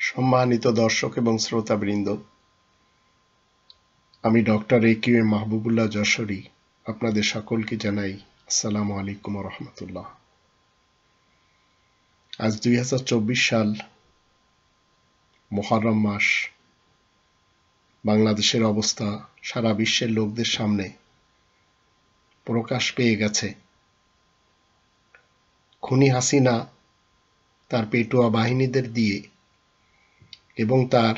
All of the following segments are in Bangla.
সম্মানিত দর্শক এবং শ্রোতাবৃন্দ, আমি ডক্টর একিউ মাহবুবুল্লাহ যশোরী আপনাদের সকলকে জানাই আসসালামু আলাইকুম ওয়া রাহমাতুল্লাহ। আজ 2024 সাল, মুহররম মাস। বাংলাদেশের অবস্থা সারা বিশ্বের লোকদের সামনে প্রকাশ পেয়ে গেছে। খুনি হাসিনা তার পেটুয়া বাহিনীদের দিয়ে এবং তার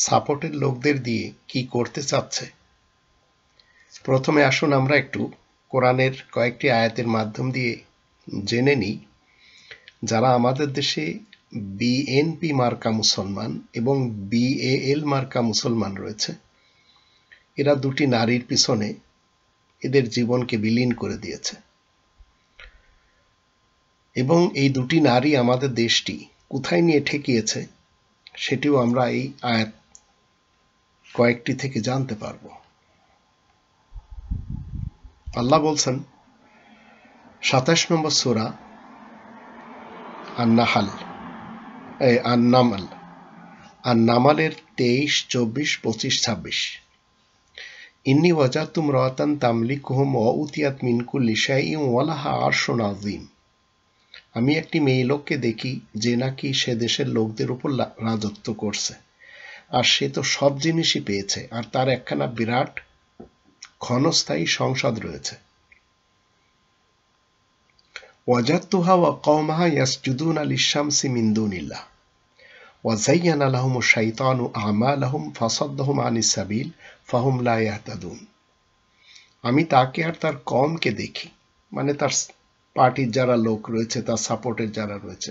সাপোর্টের লোকদের দিয়ে কি করতে চাচ্ছে। প্রথমে আসুন আমরা একটু কোরআনের কয়েকটি আয়াতের মাধ্যম দিয়ে জেনে নিই, যারা আমাদের দেশে বিএনপি মার্কা মুসলমান এবং বিএএল মার্কা মুসলমান রয়েছে, এরা দুটি নারীর পিছনে এদের জীবনকে বিলীন করে দিয়েছে এবং এই দুটি নারী আমাদের দেশটি কোথায় নিয়ে ঠেকিয়েছে সেটিও আমরা এই আয়াত কয়েকটি থেকে জানতে পারব। আল্লাহ বলছেন 27 নম্বর সূরা আন-নামালের 23, 24, 25, 26। ইন্নী ওয়াজাদতু ইমরাআতান তামলিকুহুম ওয়া উতিয়াত মিন কুল্লি শাইইন ওয়া লাহা আরশুন আযীম। আমি একটি মেয়ে লোককে দেখি যে নাকি সে দেশের লোকদের উপর রাজত্ব করছে, আর সে তো সব জিনিসই পেয়েছে, আর তার একখানা বিরাট ক্ষণস্থায়ী সংসদ রয়েছে। ওয়াজাদতুহা ওয়া কওমাহা ইয়াসজুদুনা লিশ-শামসি মিন দুনিল্লাহ ওয়া যায়্যানা লাহুমুশ শাইতানু আমালাহুম ফাসাদ্দাহুম আনিস সাবিল ফাহুম লা ইয়াহতাদুন। আমি তাকে আর তার কওমকে দেখি, মানে তার পার্টির যারা লোক রয়েছে, তার সাপোর্টের যারা রয়েছে,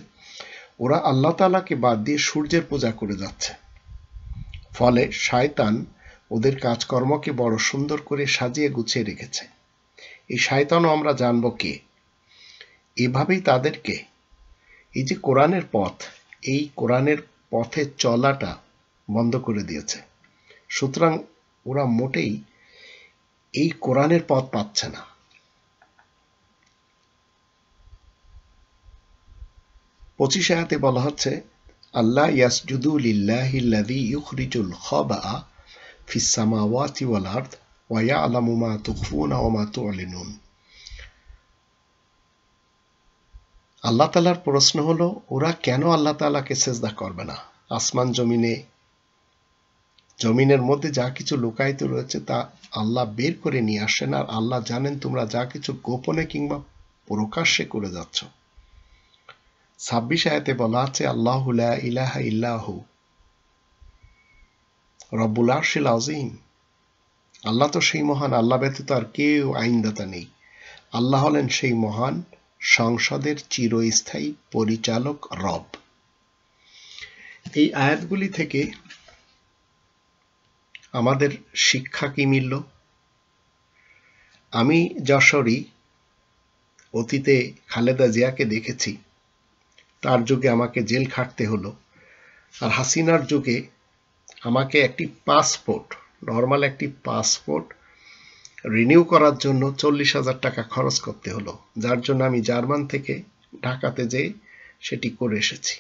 ওরা আল্লাহ তাআলাকে বাদ দিয়ে সূর্যের পূজা করে যাচ্ছে। ফলে শয়তান ওদের কাজকর্মকে বড় সুন্দর করে সাজিয়ে গুছিয়ে রেখেছে। এই শয়তানও আমরা জানব কে। এভাবেই তাদেরকে এই যে কোরআনের পথ, এই কোরআনের পথে চলাটা বন্ধ করে দিয়েছে। সুতরাং ওরা মোটেই এই কোরআনের পথ পাচ্ছে না। পঁচিশ আয়াতে বলা হচ্ছে, আল্লাহ ইয়াসজুদু লিল্লাহিল্লাযী ইউখরিজুল খাবাআ ফিস সামাওয়াতি ওয়াল আরদ ওয়া ইয়ালামু মা তুখফুনা ওয়া মা তু'লিনুন। আল্লাহ তাআলার প্রশ্ন হলো, ওরা কেন আল্লাহ তাআলাকে সিজদা করবে না? আসমান জমিনের মধ্যে যা কিছু লুকায়িত রয়েছে তা আল্লাহ বের করে নিয়ে আসেন, আর আল্লাহ জানেন তোমরা যা কিছু গোপনে কিংবা প্রকাশ্যে করে যাচ্ছ। 26 আয়াতে বলা আছে, আল্লাহু লা ইলাহা ইল্লাহু রব্বুল আরশিল আযীম। আল্লাহ তো সেই মহান, আল্লাহ ব্যতীত আর কেউ আইনদাতা নেই। আল্লাহ হলেন সেই মহান সংসদের চিরস্থায়ী পরিচালক রব। এই আয়াতগুলি থেকে আমাদের শিক্ষা কি মিলল? আমি যশোরী অতীতে খালেদা জিয়াকে দেখেছি, তার যুগে আমাকে জেল খাটতে হলো, আর হাসিনার যুগে আমাকে একটি পাসপোর্ট, নর্মাল একটি পাসপোর্ট রিনিউ করার জন্য 40,000 টাকা খরচ করতে হলো, যার জন্য আমি জার্মান থেকে ঢাকাতে যেয়ে সেটি করে এসেছি।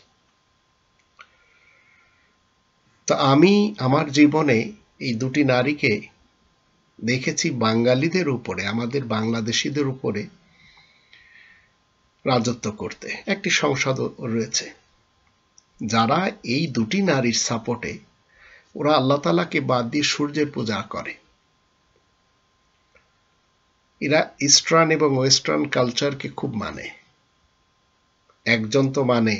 তো আমি আমার জীবনে এই দুটি নারীকে দেখেছি বাঙালিদের উপরে, আমাদের বাংলাদেশিদের উপরে রাজত্ব করতে। একটি সংসদ রয়েছে, যারা এই দুটি নারীর সাপোর্টে ওরা আল্লাহ তাআলাকে বাদ দিয়ে সূর্যের পূজা করে। এরা ইস্টার্ন এবং ওয়েস্টার্ন কালচারকে খুব মানে। একজন তো মানে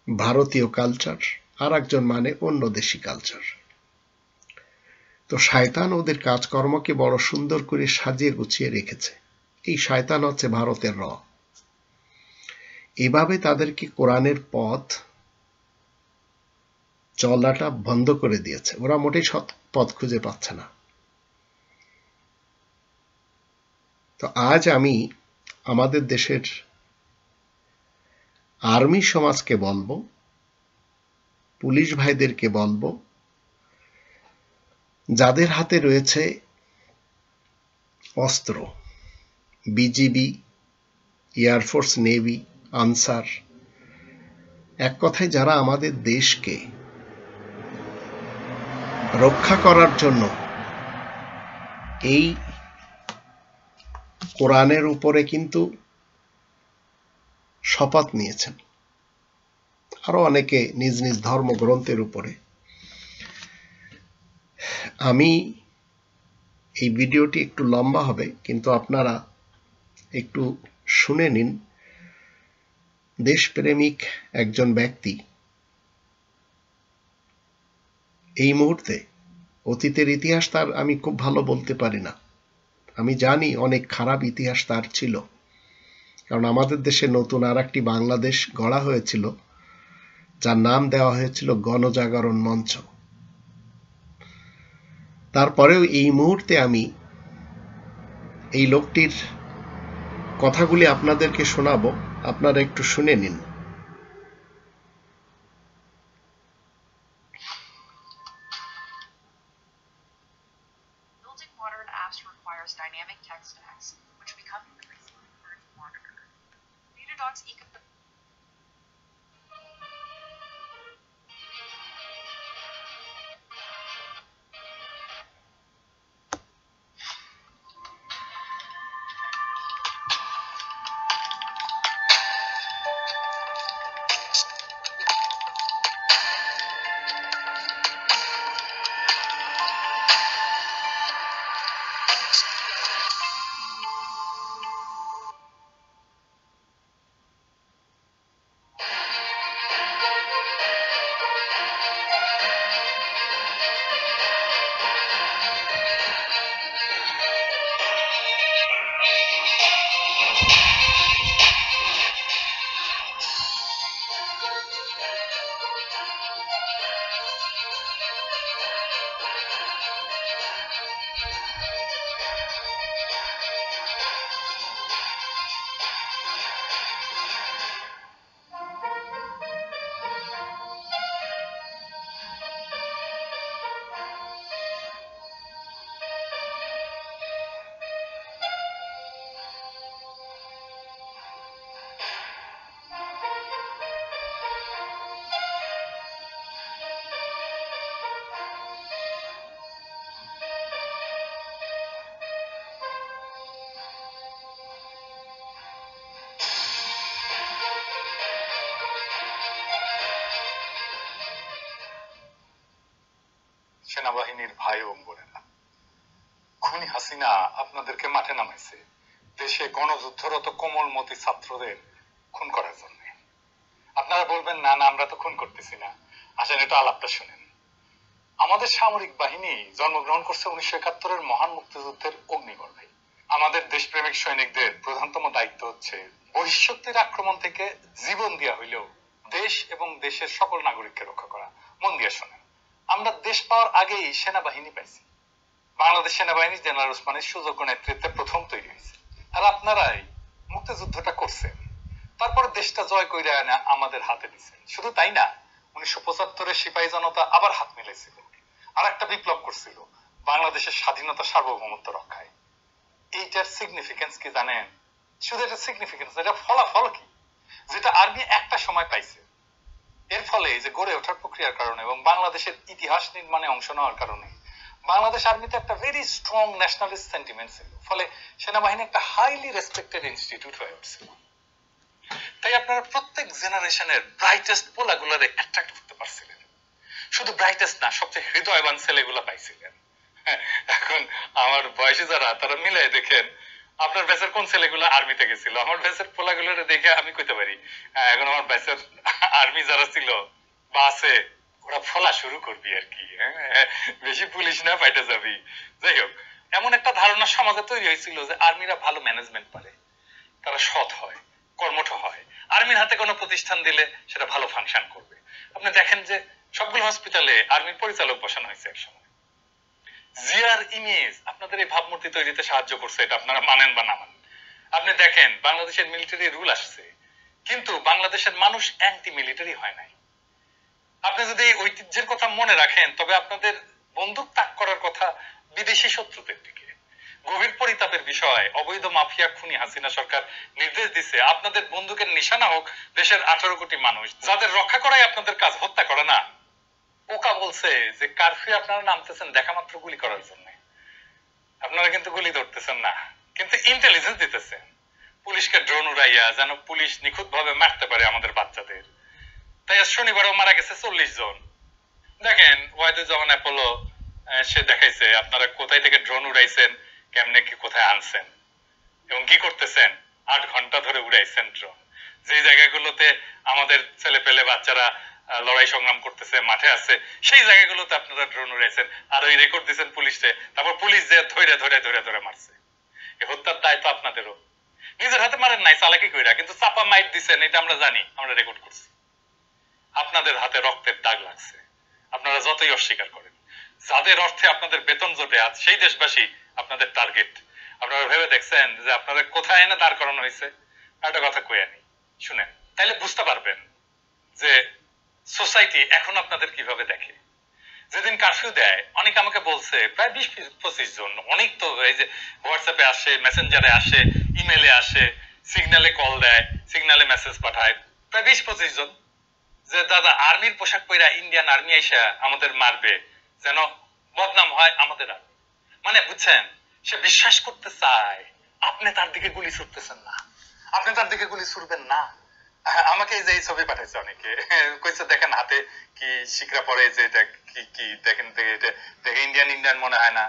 ভারতীয় কালচার, আর একজন মানে অন্য দেশি কালচার। তো শয়তান ওদের কাজকর্মকে বড় সুন্দর করে সাজিয়ে গুছিয়ে রেখেছে। এই শয়তান হচ্ছে ভারতের র। এভাবে তাদেরকে কোরআনের পথ চলাটা বন্ধ করে দিয়েছে। ওরা মোটেই সৎ পথ খুঁজে পাচ্ছে না। তো আজ আমি আমাদের দেশের আর্মি সমাজকে বলবো, পুলিশ ভাইদেরকে বলবো, যাদের হাতে রয়েছে অস্ত্র, বিজিবি, এয়ারফোর্স, নেভি, আনসার, এক কথায় যারা আমাদের দেশকে রক্ষা করার জন্য এই কোরআনের উপরে কিন্তু শপথ নিয়েছেন, আরো অনেকে নিজ নিজ ধর্মগ্রন্থের উপরে। আমি এই ভিডিওটি একটু লম্বা হবে, কিন্তু আপনারা একটু শুনে নিন। দেশপ্রেমিক একজন ব্যক্তি এই মুহূর্তে, অতীতের ইতিহাস তার আমি খুব ভালো বলতে পারি না, আমি জানি অনেক খারাপ ইতিহাস তার ছিল, কারণ আমাদের দেশে নতুন আর একটি বাংলাদেশ গড়া হয়েছিল, যার নাম দেওয়া হয়েছিল গণজাগরণ মঞ্চ। তারপরেও এই মুহূর্তে আমি এই লোকটির কথাগুলি আপনাদেরকে শোনাবো, আপনারা একটু শুনে নিন। Dynamic tech stacks, which become increasingly hard to monitor. Datadog's সেনাবাহিনীর ভাই ও বোনেরা, খুনি হাসিনা আপনাদেরকে মাঠে নামাইছে দেশে গণযুদ্ধরত কোমলমতি ছাত্রদের খুন করার জন্য। আপনারা বলবেন না না আমরা তো খুন করতেছি না, আসেন এটা আলাপটা শুনেন। আমাদের সামরিক বাহিনী জন্মগ্রহণ করছে 1971-এর মহান মুক্তিযুদ্ধের অগ্নিগর্ভে। আমাদের দেশপ্রেমিক সৈনিকদের প্রধানতম দায়িত্ব হচ্ছে বহিঃশক্তির আক্রমণ থেকে জীবন দেওয়া হইলেও দেশ এবং দেশের সকল নাগরিককে রক্ষা করা। মন দিয়ে শোনেন, আমরা দেশ পাওয়ার আগেই সেনাবাহিনী পাইছি। বাংলাদেশ সেনাবাহিনী জেনারেল ওসমানের সুযোগ্য নেতৃত্বে প্রথম তৈরি হয়েছে, আর আপনারাই মুক্তিযুদ্ধটা করছেন। তারপর দেশটা জয় করে আনা আমাদের হাতে দিচ্ছেন। শুধু তাই না, 1975-এর সিপাহী জনতা আবার হাত মিলেছিল, আর একটা বিপ্লব করছিল বাংলাদেশের স্বাধীনতা সার্বভৌমত্ব রক্ষায়। এইটার সিগনিফিকেন্স কি জানেন? শুধু এটা সিগনিফিকেন্স, এটা ফলাফল কি যেটা আর্মি একটা সময় পাইছে। এর ফলে যে গড়ে ওঠার প্রক্রিয়ার কারণে এবং বাংলাদেশের ইতিহাস নির্মাণে অংশ নেওয়ার কারণে বাংলাদেশ আর্মিতে একটা ভেরি স্ট্রং ন্যাশনালিস্ট সেন্টিমেন্ট ছিল। ফলে সেনাবাহিনী একটা হাইলি রেসপেক্টেড ইনস্টিটিউট হয়ে উঠছিল। তাই আপনারা প্রত্যেক জেনারেশনের ব্রাইটেস্ট পোলাগুলারে অ্যাট্রাক্ট করতে পারছিলেন। শুধু ব্রাইটেস্ট না, সবচেয়ে হৃদয়বান ছেলেগুলা পাইছিলেন। এখন আমার বয়সী যারা, তারা মিলাই দেখেন আপনার ব্যাচের কোন ছেলেগুলো আর্মিতে গেছিল। আমার ব্যাচের পোলাগুলোরে দেখে আমি কইতে পারি এখন আমার ব্যাচের আর্মি যারা ছিল বা আছে, ওরা ফলা শুরু করবি আর কি, বেশি পুলিশ না পাইতে যাবি। যাই হোক, এমন একটা ধারণা সমাজে তৈরি হয়েছিল যে আর্মিরা ভালো ম্যানেজমেন্ট পারে, তারা সৎ হয়, কর্মঠ হয়, আর্মির হাতে কোনো প্রতিষ্ঠান দিলে সেটা ভালো ফাংশন করবে। আপনি দেখেন যে সবগুলো হসপিটালে আর্মির পরিচালক বসানো হয়েছে একসময়। জিয়ার ইমেজ আপনাদের এই ভাবমূর্তি তৈরিতে সাহায্য করছে, এটা আপনারা মানেন বা না মানেন। আপনি দেখেন বাংলাদেশের মিলিটারি রুল আসছে, কিন্তু বাংলাদেশের মানুষ অ্যান্টি মিলিটারি হয় নাই। আপনি যদি এই ঐতিহ্যের কথা মনে রাখেন, তবে আপনাদের বন্দুক তাক করার কথা বিদেশি শত্রুদের দিকে। গভীর পরিতাপের বিষয়, অবৈধ মাফিয়া খুনি হাসিনা সরকার নির্দেশ দিছে আপনাদের বন্দুকের নিশানা হোক দেশের 18 কোটি মানুষ, যাদের রক্ষা করাই আপনাদের কাজ, হত্যা করে না। ওকা বলছে যে কারফিউ আপনারা নামতেছেন দেখা মাত্র গুলি করার জন্য, আপনারা কিন্তু গুলি ধরতেছেন না, কিন্তু ইন্টেলিজেন্স দিতেছেন পুলিশকে ড্রোন উড়াইয়া যেন পুলিশ নিখুঁত ভাবে মারতে পারে আমাদের বাচ্চাদের। তাই শনিবারও মারা গেছে 40 জন। দেখেন ওয়াহিদুজ্জামান অ্যাপোলো সে দেখাইছে আপনারা কোথায় থেকে ড্রোন উড়াইছেন, কেমনে কি কোথায় আনছেন এবং কি করতেছেন। 8 ঘন্টা ধরে উড়াইছেন ড্রোন, যে জায়গাগুলোতে আমাদের ছেলে পেলে বাচ্চারা লড়াই সংগ্রাম করতেছে, মাঠে আছে, সেই জায়গাগুলোতে আপনারা ড্রোন উড়াইছেন আর ওই রেকর্ড দিচ্ছেন পুলিশে, তারপর পুলিশ যে ধরে ধরে ধরে ধরে মারছে। এই হত্যার দায় তো আপনাদেরও, নিজের হাতে মারেন নাই চালাকি কইরা, কিন্তু চাপা মাইট দিচ্ছেন, এটা আমরা জানি, আমরা রেকর্ড করছি। আপনাদের হাতে রক্তের দাগ লাগছে, আপনারা যতই অস্বীকার করেন। যাদের অর্থে আপনাদের বেতন জোটে আজ সেই দেশবাসী আপনাদের টার্গেট। আপনারা ভেবে দেখছেন যে আপনারা কোথায় এনে দাঁড় করানো হয়েছে? একটা কথা কয়ে নি, শুনেন, তাইলে বুঝতে পারবেন যে সোসাইটি এখন আপনাদের কিভাবে দেখে। যেদিন কারফিউ দেয় অনেক আমাকে বলছে প্রায় 20-25 জন, অনেক তো এই যে হোয়াটসঅ্যাপে আসে, মেসেঞ্জারে আসে, ইমেলে আসে, সিগন্যালে কল দেয়, সিগন্যালে মেসেজ পাঠায়, প্রায় 20-25 জন, যে দাদা আর্মির পোশাক পরা ইন্ডিয়ান আর্মি এসে আমাদের মারবে, যেন বদনাম হয় আমাদের আর্মি। মানে বুঝছেন, সে বিশ্বাস করতে চায় আপনি তার দিকে গুলি ছুটতেছেন না, আপনি তার দিকে গুলি ছুটবেন না। আমাকে যে ছবি পাঠাইছে অনেকে, কইছে দেখেন হাতে কি শিকরা পরে, যে এটা কি কি দেখেন, দেখে ইন্ডিয়ান ইন্ডিয়ান মনে হয় না,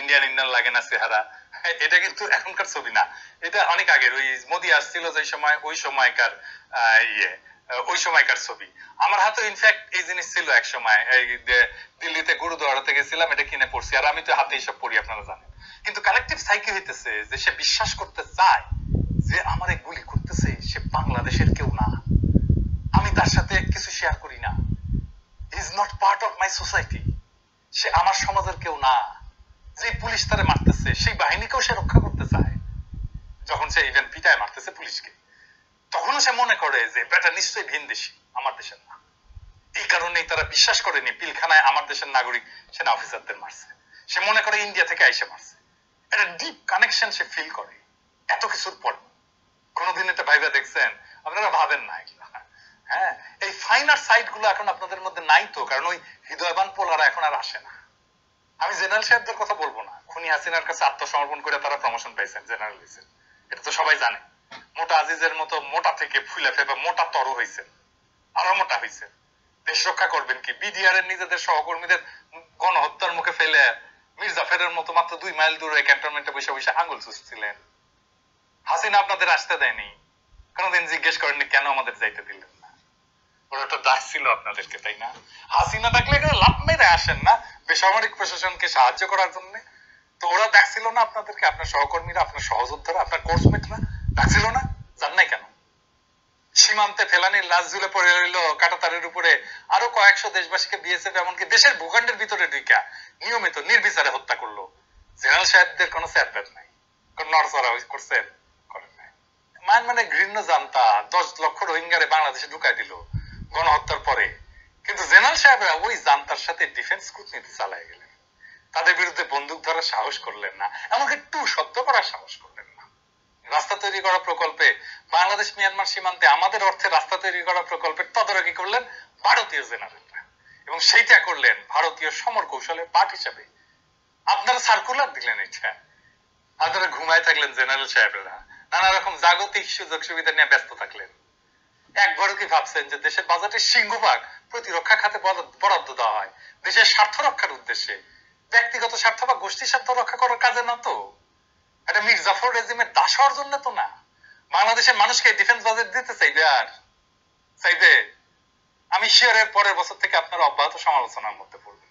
ইন্ডিয়ান ইন্ডিয়ান লাগে না চেহারা। এটা কিন্তু এখনকার ছবি না, এটা অনেক আগের, ওই মোদি আসছিল যে সময়, ওই সময়কার ওই সময়কার ছবি। আমার হাতে ইনফ্যাক্ট এই জিনিস ছিল এক সময়, দিল্লিতে গুরুদুয়ারাতে গেছিলাম, এটা কিনে পড়ছি, আর আমি তো হাতে এইসব পড়ি আপনারা জানেন। কিন্তু কালেকটিভ সাইকি হইতেছে যে সে বিশ্বাস করতে চায় যে আমার এই গুলি করতেছে সে বাংলাদেশের কেউ না, আমি তার সাথে কিছু শেয়ার করি না, is not part of my society, সে আমার সমাজের কেউ না। যে পুলিশ তারে মারতেছে সেই বাহিনীকেও সে রক্ষা করতে চায়। যখন সে ইভেন পিটায় মারতেছে পুলিশকে, তখনও সে মনে করে যে বেটা নিশ্চয়ই ভিন দেশি, আমার দেশের না। এই কারণেই তারা বিশ্বাস করেনি পিলখানায় আমার দেশের নাগরিক সেনা অফিসারদের মারছে, সে মনে করে ইন্ডিয়া থেকে আইসে মারছে। একটা ডিপ কানেকশন সে ফিল করে এত কিছুর পর। কোনোদিন এটা ভাইবা দেখছেন? আপনারা ভাবেন না এগুলা। হ্যাঁ, এই ফাইনার সাইড গুলো এখন আপনাদের মধ্যে নাই তো, কারণ ওই হৃদয়বান পোলারা এখন আর আসে না। আমি জেনারেল সাহেবদের কথা বলবো না, খুনি হাসিনার কাছে আত্মসমর্পণ করে তারা প্রমোশন পাইছেন, জেনারেল হয়েছেন, এটা তো সবাই জানে। মোটা আজিজের মতো মোটা থেকে ফুলে ফেপে মোটা তর হয়েছেন, আরো মোটা হয়েছেন। দেশ রক্ষা করবেন কি? বিডিআর এর নিজেদের সহকর্মীদের গণহত্যার মুখে ফেলে মির্জাফরের মতো মাত্র 2 মাইল দূরে ক্যান্টনমেন্টে বসে বসে আঙুল চুষছিলেন। হাসিনা আপনাদের আসতে দেয়নি, কোনোদিন জিজ্ঞেস করেননি কেন আমাদের যাইতে দিলেন না। ওরা তো দাস ছিল আপনাদেরকে, তাই না? হাসিনা থাকলে লাভ মেরে আসেন না বেসামরিক প্রশাসনকে সাহায্য করার জন্য? তো ওরা ডাকছিল না আপনাদেরকে, আপনার সহকর্মীরা, আপনার সহযোদ্ধারা, আপনার কোর্সমেটরা ডাকছিল না? জান নাই কেন? সীমান্তে ফেলানির লাশ ঝুলে পড়ে রইল কাঁটাতারের উপরে, আরো কয়েকশো দেশবাসীকে বিএসএফ এমনকি দেশের ভূখণ্ডের ভিতরে ঢুকা নিয়মিত নির্বিচারে হত্যা করলো। জেনারেল সাহেবদের কোনো স্যারব্যাট নাই, কোন নড়চড়া করছেন? করেন নাই। মানে ঘৃণ্য জানতা 10 লক্ষ রোহিঙ্গারে বাংলাদেশে ঢুকাই দিল গণহত্যার পরে, কিন্তু জেনারেল সাহেবরা ওই জান্তার সাথে ডিফেন্স কূটনীতি চালায় গেলেন, তাদের বিরুদ্ধে বন্দুক ধরার সাহস করলেন না, এমনকি টু শব্দ করার সাহস করলেন না। রাস্তা তৈরি করা প্রকল্পে বাংলাদেশ মিয়ানমার সীমান্তে আমাদের অর্থে রাস্তা তৈরি করা প্রকল্পের তদারকি করলেন ভারতীয় জেনারেলরা, এবং সেইটা করলেন ভারতীয় সমর কৌশলের পার্ট হিসাবে। আপনারা সার্কুলার দিলেন, এটা আপনারা ঘুমায় থাকলেন জেনারেল সাহেবরা, নানা রকম জাগতিক সুযোগ সুবিধা নিয়ে ব্যস্ত থাকলেন। একবারও কি ভাবছেন যে দেশের বাজেটের সিংহভাগ প্রতিরক্ষা খাতে বরাদ্দ দেওয়া হয় দেশের স্বার্থ রক্ষার উদ্দেশ্যে, ব্যক্তিগত স্বার্থ বা গোষ্ঠী স্বার্থ রক্ষা করার কাজে না তো? এটা মির্জাফর রেজিমের দাস হওয়ার জন্য তো না। বাংলাদেশের মানুষকে ডিফেন্স বাজেট দিতে চাইবে, আর চাইবে? আমি শিওরের পরের বছর থেকে আপনারা অব্যাহত সমালোচনার মধ্যে পড়বেন।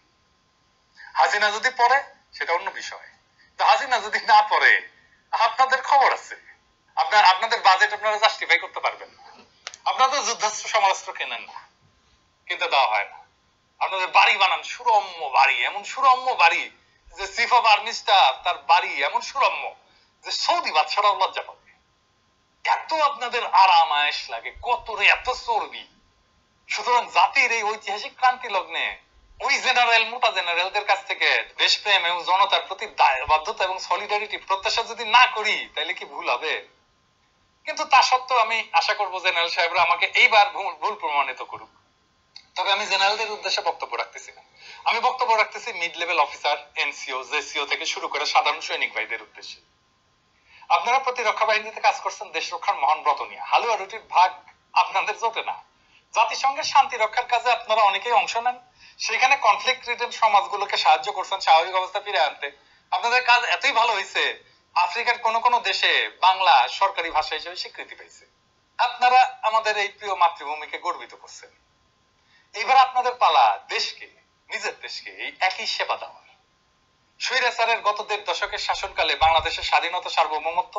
হাসিনা যদি পড়ে সেটা অন্য বিষয়, তো হাসিনা যদি না পড়ে আপনাদের খবর আছে, আপনাদের বাজেট আপনারা জাস্টিফাই করতে পারবেন না। আপনারা তো যুদ্ধাস্ত্র সমরাস্ত্র কেনেন না, কিনতে দেওয়া হয় না। আপনাদের বাড়ি বানান সুরম্য বাড়ি, এমন সুরম্য বাড়ি যে চিফ অফ আর্মি স্টাফ তার বাড়ি এমন সুরম্য যে সৌদি বাদশারাও লজ্জা পাবে। এত আপনাদের আরাম আয়েশ লাগে, কত এত চর্বি। সুতরাং জাতির এই ঐতিহাসিক ক্রান্তি লগ্নে ওই জেনারেল মোটা জেনারেলদের কাছ থেকে দেশপ্রেম এবং জনতার প্রতি দায়বদ্ধতা এবং সলিডারিটি প্রত্যাশা যদি না করি তাহলে কি ভুল হবে? কিন্তু তা সত্ত্বেও আমি আশা করব জেনারেল সাহেবরা আমাকে এইবার ভুল প্রমাণিত করুক। তবে আমি জেনারেলদের উদ্দেশ্যে বক্তব্য রাখতেছি না, আমি বক্তব্য রাখতেছি mid level officer, NCO, JCO থেকে শুরু করে সাধারণ সৈনিক ভাইদের উদ্দেশ্যে। আপনারা প্রতিরক্ষা বাহিনীতে কাজ করছেন দেশ রক্ষার মহান ব্রত নিয়ে, হালুয়া রুটির ভাগ আপনাদের জোটে না। জাতিসংঘের শান্তি রক্ষার কাজে আপনারা অনেকেই অংশ নেন, সেখানে কনফ্লিক্ট রিটেন সমাজগুলোকে সাহায্য করছেন স্বাভাবিক অবস্থা ফিরে আনতে। আপনাদের কাজ এতই ভালো হয়েছে আফ্রিকার কোন কোন দেশে বাংলা সরকারি ভাষা হিসেবে স্বীকৃতি পেয়েছে। আপনারা আমাদের এই প্রিয় মাতৃভূমিকে গর্বিত করছেন। এবার আপনাদের পালা দেশকে, নিজের দেশকে এই একই সেবা দেওয়ার। স্বৈরাচারের গত ১.৫ দশকের শাসনকালে বাংলাদেশের স্বাধীনতা, সার্বভৌমত্ব,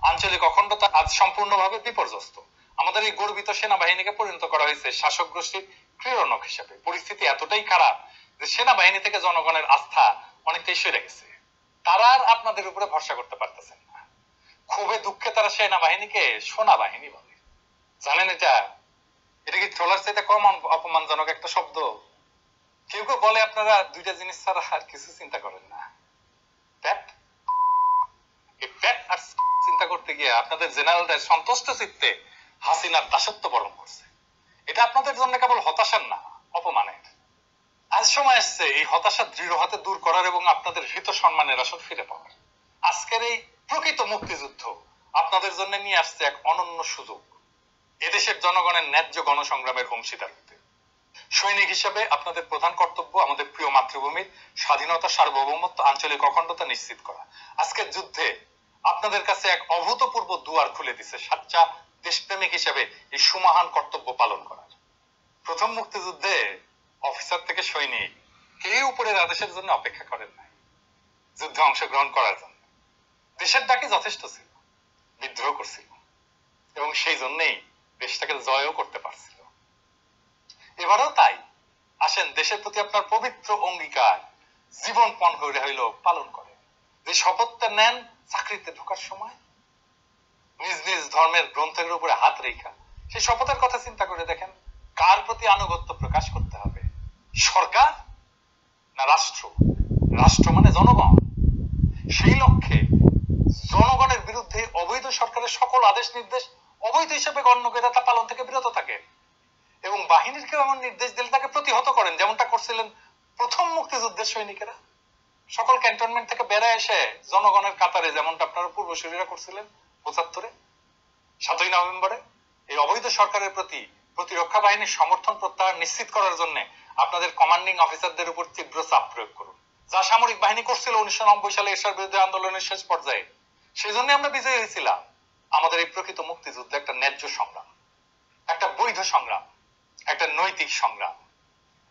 আঞ্চলিক অখণ্ডতা আজ সম্পূর্ণভাবে বিপর্যস্ত। আমাদের এই গর্বিত সেনাবাহিনীকে পরিণত করা হয়েছে শাসক গোষ্ঠীর ক্রীড়নক হিসেবে। পরিস্থিতি এতটাই খারাপ যে সেনাবাহিনী থেকে জনগণের আস্থা অনেকটাই সরে গেছে। তারা আর আপনাদের উপরে ভরসা করতে পারতেছেন না। ক্ষোভে দুঃখে তারা সেনাবাহিনীকে সোনা বাহিনী বলে। জানেন এটা কি ট্রলার চাইতে কম অপমানজনক একটা শব্দ? কেউ কেউ বলে আপনারা দুইটা জিনিস ছাড়া আর কিছু চিন্তা করেন না, পেট। এই পেট আর চিন্তা করতে গিয়ে আপনাদের জেনারেলদের সন্তুষ্ট চিত্তে হাসিনার দাসত্ব বরণ করছে। এটা আপনাদের জন্য কেবল হতাশার না, অপমানের। আজ সময় আসছে এই হতাশা দৃঢ় হাতে দূর করার এবং আপনাদের হৃত সম্মানের আসন ফিরে পাওয়ার। আজকের এই প্রকৃত মুক্তিযুদ্ধ আপনাদের জন্য নিয়ে আসছে এক অনন্য সুযোগ, এদেশের জনগণের ন্যায্য গণসংগ্রামের অংশীদার হতে। সৈনিক হিসেবে আপনাদের প্রধান কর্তব্য আমাদের প্রিয় মাতৃভূমির স্বাধীনতা, সার্বভৌমত্ব, আঞ্চলিক অখণ্ডতা নিশ্চিত করা। আজকের যুদ্ধে আপনাদের কাছে এক অভূতপূর্ব দুয়ার খুলে দিছে সাচ্চা দেশপ্রেমিক হিসেবে এই সুমহান কর্তব্য পালন করার। প্রথম মুক্তিযুদ্ধে অফিসার থেকে সৈনিক কেউ উপরের আদেশের জন্য অপেক্ষা করেন নাই যুদ্ধে অংশগ্রহণ করার জন্য। দেশের ডাকে যথেষ্ট ছিল, বিদ্রোহ করছিল এবং সেই জন্যই দেশটাকে জয়ও করতে পারছিল। এবারও তাই। আসেন দেশের প্রতি আপনার পবিত্র অঙ্গীকার জীবনপণ করে হইল পালন করেন। যে শপথটা নেন চাকরিতে ঢোকার সময়, নিজ নিজ ধর্মের গ্রন্থের উপরে হাত রেখা, সেই শপথের কথা চিন্তা করে দেখেন কার প্রতি আনুগত্য প্রকাশ করতে হবে, সরকার না রাষ্ট্র? রাষ্ট্র মানে জনগণ। সেই লক্ষ্যে জনগণের বিরুদ্ধে অবৈধ সরকারের সকল আদেশ নির্দেশ অবৈধ হিসেবে গণ্য করে তা পালন থেকে বিরত থাকেন এবং বাহিনীকে এমন নির্দেশ দিলে তাকে প্রতিহত করেন, যেমনটা করছিলেন প্রথম মুক্তিযুদ্ধের সৈনিকেরা। সকল ক্যান্টনমেন্ট থেকে বেড়ে এসে জনগণের কাতারে, যেমনটা আপনারা পূর্বসূরীরা করছিলেন ৭৫-এ, ৭ই নভেম্বরে। এই অবৈধ সরকারের প্রতি প্রতিরক্ষা বাহিনীর সমর্থন প্রত্যাহার নিশ্চিত করার জন্য আপনাদের কমান্ডিং অফিসারদের উপর তীব্র চাপ প্রয়োগ করুন, যা সামরিক বাহিনী করছিল ১৯৯০ সালে এরশাদের বিরুদ্ধে আন্দোলনের শেষ পর্যায়ে। সেই জন্য আমরা বিজয়ী হয়েছিলাম। আমাদের এই প্রকৃত মুক্তিযুদ্ধ একটা ন্যায্য সংগ্রাম, একটা বৈধ সংগ্রাম, একটা নৈতিক সংগ্রাম।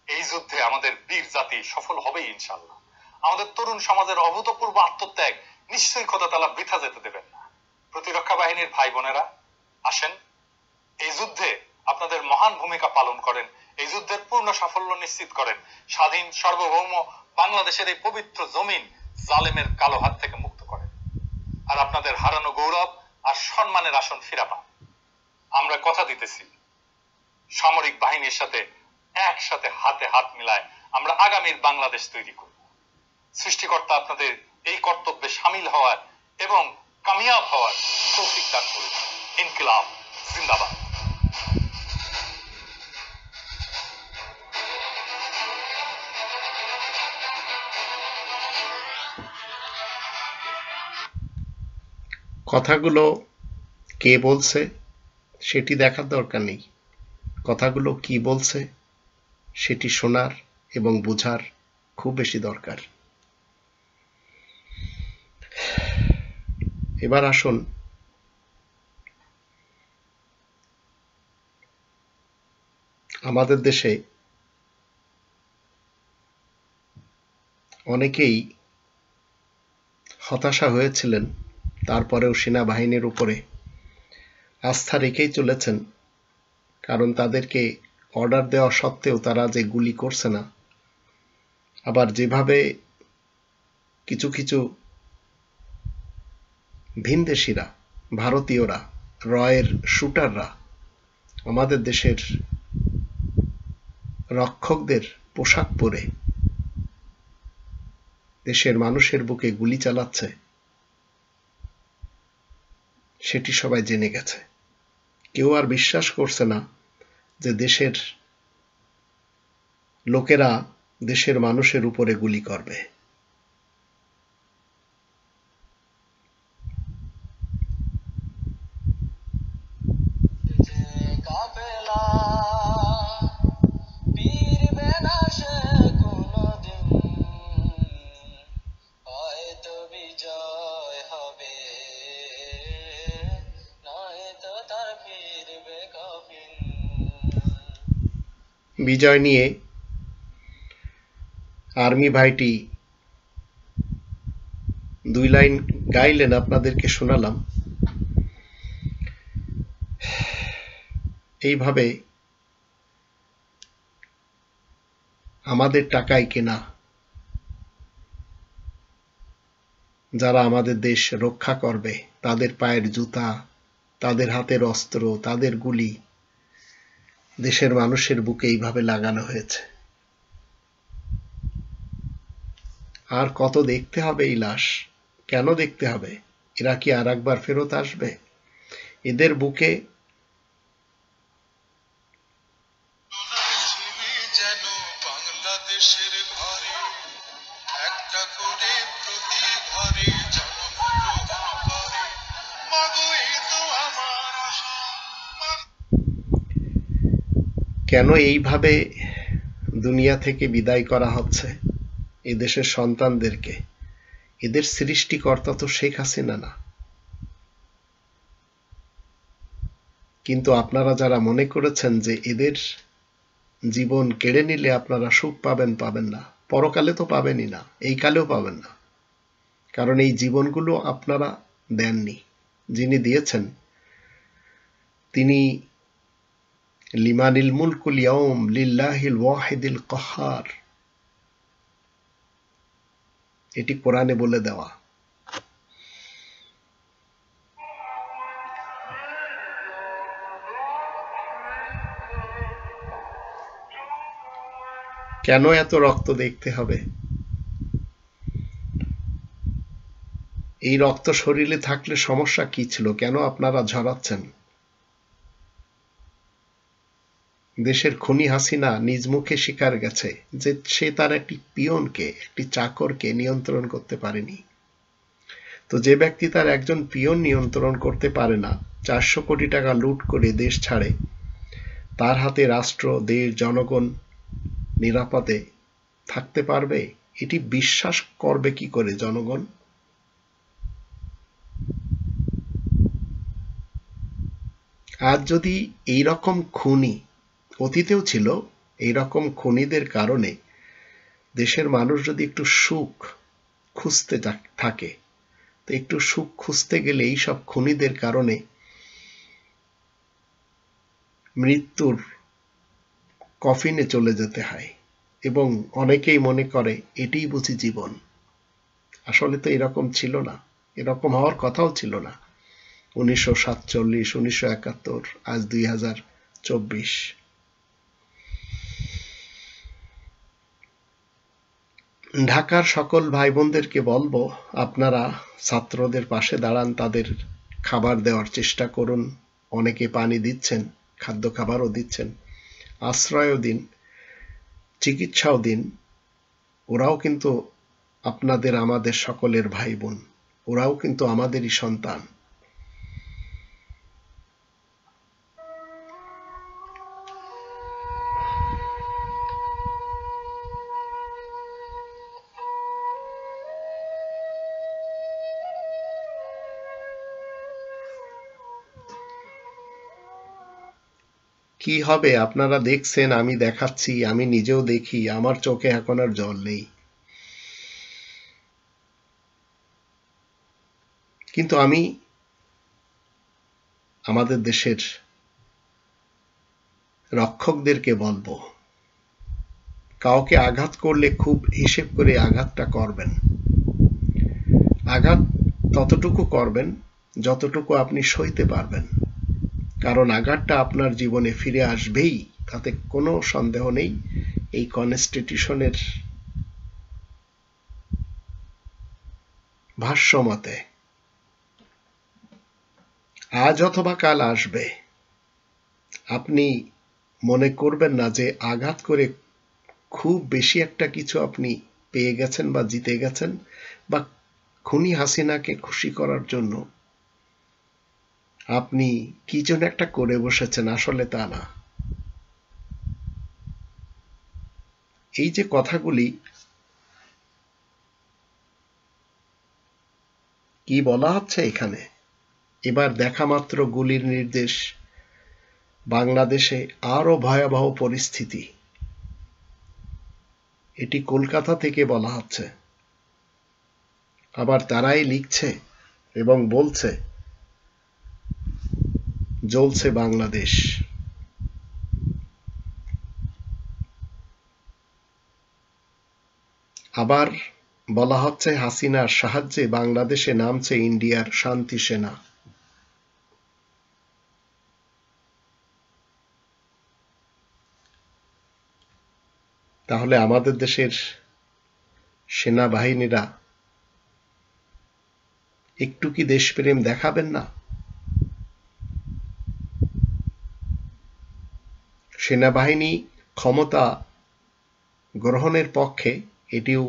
এই যুদ্ধে আমাদের বীর জাতি সফল হবেই ইনশাআল্লাহ। আমাদের তরুণ সমাজের অভূতপূর্ব আত্মত্যাগ নিশ্চয়ই খোদা তাআলা বৃথা যেতে দেবেন না। প্রতিরক্ষা বাহিনীর ভাই বোনেরা, আসেন এই যুদ্ধে আপনাদের মহান ভূমিকা পালন করেন, এই যুদ্ধের পূর্ণ সাফল্য নিশ্চিত করেন, স্বাধীন সার্বভৌম বাংলাদেশের এই পবিত্র জমিন জালেমের কালো হাত থেকে মুক্ত করেন, আর আপনাদের হারানো গৌরব আর সম্মানের আসন ফিরা পান। আমরা কথা দিতেছি সামরিক বাহিনীর সাথে একসাথে হাতে হাত মিলায় আমরা আগামীর বাংলাদেশ তৈরি করব। সৃষ্টিকর্তা আপনাদের এই কর্তব্যে সামিল হওয়ার এবং কামিয়াব হওয়ার তৌফিক দান করুন। ইনকিলাব জিন্দাবাদ। কথাগুলো কে বলছে সেটি দেখার দরকার নেই, কথাগুলো কি বলছে সেটি শোনার এবং বোঝার খুব বেশি দরকার। এবার আসুন আমাদের দেশে অনেকেই হতাশা হয়েছিলেন, তারপরেও সেনাবাহিনীর উপরে আস্থা রেখেই চলেছেন, কারণ তাদেরকে অর্ডার দেওয়া সত্ত্বেও তারা যে গুলি করছে না, আবার যেভাবে কিছু কিছু ভিনদেশীরা, ভারতীয়রা, রয়ের শুটাররা আমাদের দেশের রক্ষকদের পোশাক পরে দেশের মানুষের বুকে গুলি চালাচ্ছে, সেটি সবাই জেনে গেছে। কেউ আর বিশ্বাস করছে না যে দেশের লোকেরা দেশের মানুষের উপরে গুলি করবে। বিজয় নিয়ে আর্মি ভাইটি 2 লাইন গাইলেন, আপনাদেরকে শোনালাম। এইভাবে আমাদের টাকায় কেনা যারা আমাদের দেশ রক্ষা করবে, তাদের পায়ের জুতা, তাদের হাতের অস্ত্র, তাদের গুলি দেশের মানুষের বুকে এইভাবে লাগানো হয়েছে। আর কত দেখতে হবে এই লাশ? কেন দেখতে হবে? এরা কি আর একবার ফেরত আসবে? এদের বুকে কেন এইভাবে দুনিয়া থেকে বিদায় করা হচ্ছে এদেশের সন্তানদেরকে? এদের সৃষ্টিকর্তা তো শেখ হাসিনা না। কিন্তু আপনারা যারা মনে করেছেন যে এদের জীবন কেড়ে নিলে আপনারা সুখ পাবেন, পাবেন না। পরকালে তো পাবেনই না, এই কালেও পাবেন না। কারণ এই জীবনগুলো আপনারা দেননি। যিনি দিয়েছেন তিনি লিমানিল মুলকুল ইয়াউম লিল্লাহিল ওয়াহিদিল কাহ্হার, এটি কোরআনে বলে দেওয়া। কেন এত রক্ত দেখতে হবে? এই রক্ত শরীরে থাকলে সমস্যা কি ছিল? কেন আপনারা ঝরাচ্ছেন? দেশের খুনি হাসিনা নিজ মুখে স্বীকার গেছে যে সে তার একটি পিয়নকে, একটি চাকরকে নিয়ন্ত্রণ করতে পারেনি। তো যে ব্যক্তি তার একজন পিয়ন নিয়ন্ত্রণ করতে পারে না, 400 কোটি টাকা লুট করে দেশ ছাড়ে, তার হাতে রাষ্ট্র, দেশ, জনগণ নিরাপদে থাকতে পারবে? এটি বিশ্বাস করবে কি করে জনগণ? আজ যদি এই রকম খুনি, অতীতেও ছিল এই রকম খুনিদের কারণে দেশের মানুষ যদি একটু সুখ খুঁজতে থাকে, তো একটু সুখ খুঁজতে গেলে এই সব খুনিদের কারণে মৃত্যুর কফিনে চলে যেতে হয়, এবং অনেকেই মনে করে এটাই বুঝি জীবন। আসলে তো এরকম ছিল না, এরকম হওয়ার কথাও ছিল না। 1947, 1971, আজ 2024। ঢাকার সকল ভাই বোনদেরকে বলবো, আপনারা ছাত্রদের পাশে দাঁড়ান, তাদের খাবার দেওয়ার চেষ্টা করুন। অনেকে পানি দিচ্ছেন, খাদ্য খাবারও দিচ্ছেন, আশ্রয়ও দিন, চিকিৎসাও দিন। ওরাও কিন্তু আপনাদের, আমাদের সকলের ভাই বোন, ওরাও কিন্তু আমাদেরই সন্তান। কি হবে আপনারা দেখছেন, আমি দেখাচ্ছি, আমি নিজেও দেখি, আমার চোখে এখন আর জল নেই। কিন্তু আমি আমাদের দেশের রক্ষকদেরকে বলবো, কাউকে আঘাত করলে খুব হিসেব করে আঘাতটা করবেন। আঘাত ততটুকু করবেন যতটুকু আপনি সইতে পারবেন, কারণ আঘাতটা আপনার জীবনে ফিরে আসবেই, তাতে কোনো সন্দেহ নেই। এই কনস্টিটিউশনের ভাষ্যমতে আজ অথবা কাল আসবে। আপনি মনে করবেন না যে আঘাত করে খুব বেশি একটা কিছু আপনি পেয়ে গেছেন বা জিতে গেছেন, বা খুনি হাসিনাকে খুশি করার জন্য আপনি কি যেন একটা করে বসেছেন। আসলে তা না। এই যে কথাগুলি কি বলা হচ্ছে এখানে, এবার দেখা মাত্র গুলির নির্দেশ, বাংলাদেশে আরো ভয়াবহ পরিস্থিতি, এটি কলকাতা থেকে বলা হচ্ছে। আবার তারাই লিখছে এবং বলছে জ্বলছে বাংলাদেশ। আবার বলা হচ্ছে হাসিনার সাহায্যে বাংলাদেশে নামছে ইন্ডিয়ার শান্তি সেনা। তাহলে আমাদের দেশের সেনাবাহিনীরা একটু কি দেশপ্রেম দেখাবেন না? সেনাবাহিনী ক্ষমতা গ্রহণের পক্ষে, এটিও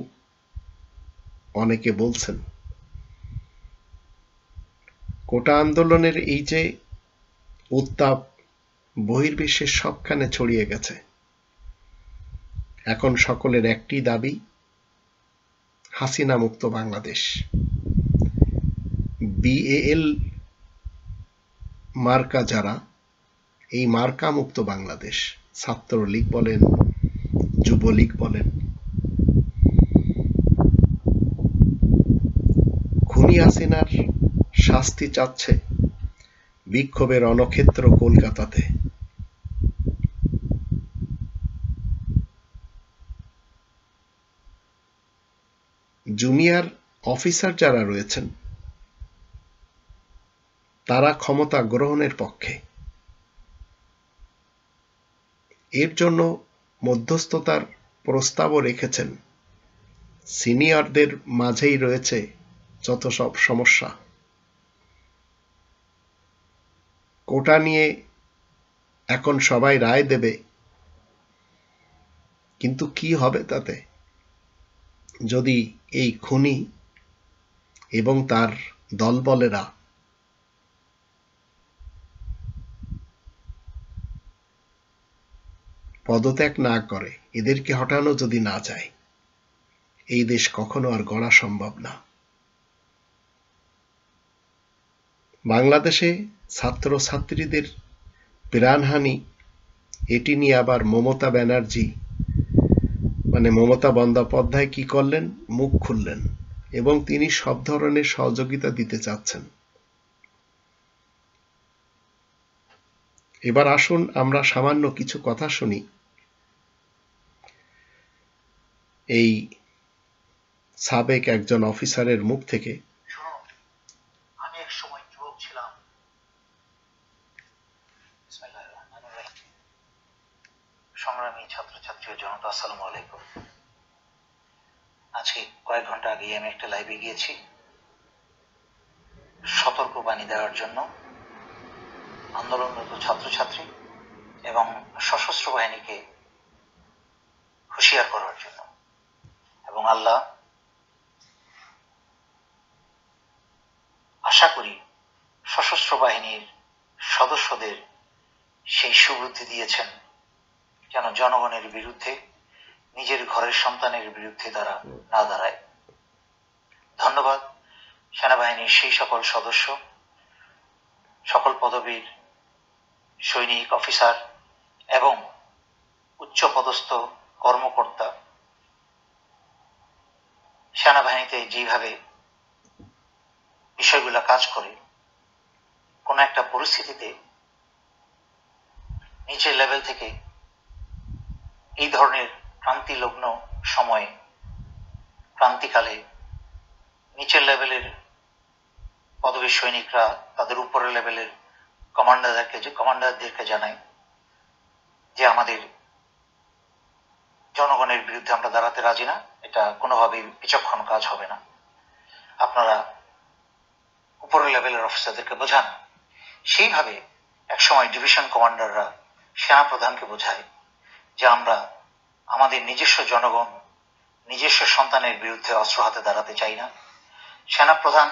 অনেকে বলছেন। কোটা আন্দোলনের এই যে উত্তাপ বহির্বিশ্বের সবখানে ছড়িয়ে গেছে, এখন সকলের একটি দাবি, হাসিনা মুক্ত বাংলাদেশ। বিএএল মার্কা যারা, এই মার্কা মুক্ত বাংলাদেশ। ছাত্রলীগ বলেন, যুবলীগ বলেন। খুনি হাসিনার শাস্তি চাচ্ছে বিক্ষোভের রণক্ষেত্র কলকাতাতে। জুনিয়র অফিসার যারা রয়েছেন তারা ক্ষমতা গ্রহণের পক্ষে। এর জন্য মধ্যস্থতার প্রস্তাবও রেখেছেন। সিনিয়রদের মাঝেই রয়েছে যত সব সমস্যা। কোটা নিয়ে এখন সবাই রায় দেবে, কিন্তু কি হবে তাতে যদি এই খুনি এবং তার দলবলেরা পদত্যাগ না করে, এদেরকে হটানো যদি না যায়, এই দেশ কখনো আর গড়া সম্ভব না। বাংলাদেশে ছাত্রছাত্রীদের প্রাণহানি, এটি নিয়ে আবার মমতা ব্যানার্জি মমতা বন্দ্যোপাধ্যায় কি করলেন? মুখ খুললেন এবং তিনি সব ধরনের সহযোগিতা দিতে চাচ্ছেন। এবার আসুন আমরা সামান্য কিছু কথা শুনি এই সাবেক একজন অফিসারের মুখ থেকে। আমি এক সময় যুবক ছিলাম। সংগ্রামী ছাত্রছাত্রী ও জনতা, আসসালামু আলাইকুম। আজকে কয়েক ঘন্টা আগে আমি একটা লাইভে গিয়েছি সতর্ক বাণী দেওয়ার জন্য আন্দোলনরত ছাত্রছাত্রী এবং সশস্ত্র বাহিনীকে হুঁশিয়ার করার জন্য। এবং আল্লাহ আশা করি সশস্ত্র বাহিনীর সদস্যদের সেই সুবুদ্ধি দিয়েছেন যেন জনগণের বিরুদ্ধে, নিজের ঘরের সন্তানের বিরুদ্ধে তারা না দাঁড়ায়। ধন্যবাদ সেনাবাহিনীর সেই সকল সদস্য, সকল পদবীর সৈনিক, অফিসার এবং উচ্চপদস্থ কর্মকর্তা সেনাবাহিনীতে যেভাবে বিষয়গুলো কাজ করে, কোন একটা পরিস্থিতিতে নিচের লেভেল থেকে এই ধরনের ক্রান্তিলগ্ন সময়ে, ক্রান্তিকালে নিচের লেভেলের পদবীর সৈনিকরা তাদের উপরের লেভেলের কমান্ডারদেরকে জানায় যে আমাদের জনগণের বিরুদ্ধে আমরা দাঁড়াতে রাজি না, এটা কোনোভাবেই বিচক্ষণ কাজ হবে না। আপনারা উপরের লেভেলের অফিসারদেরকে বোঝান। সেইভাবে একসময় ডিভিশন কমান্ডাররা সেনা প্রধানকে বোঝায় যে আমরা আমাদের নিজস্ব জনগণ, নিজস্ব সন্তানের বিরুদ্ধে অস্ত্র হাতে দাঁড়াতে চাই না। সেনা প্রধান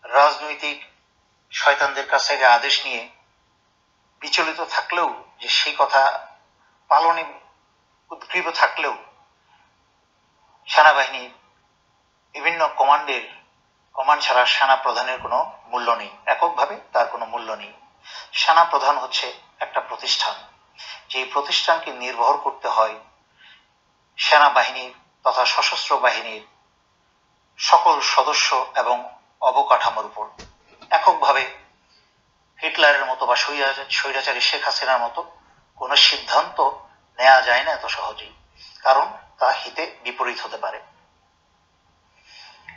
রাজনৈতিক শয়তানদের কাছ থেকে আদেশ নিয়ে বিচলিত থাকলেও, যে সেই কথা পালনে উদ্গ্রীব থাকলেও, সেনাবাহিনীর বিভিন্ন কমান্ড ছাড়া সেনা প্রধানের কোনো মূল্য নেই, এককভাবে তার কোনো মূল্য নেই। সেনা প্রধান হচ্ছে একটা প্রতিষ্ঠান, যে প্রতিষ্ঠানকে নির্ভর করতে হয় সেনাবাহিনীর তথা সশস্ত্র বাহিনীর সকল সদস্য এবং অবকাঠামোর উপর। এককভাবে হিটলারের মতো বা স্বৈরাচারী শেখ হাসিনার মতো কোনো সিদ্ধান্ত নেওয়া যায় না এত সহজেই, কারণ তা হিতে বিপরীত হতে পারে।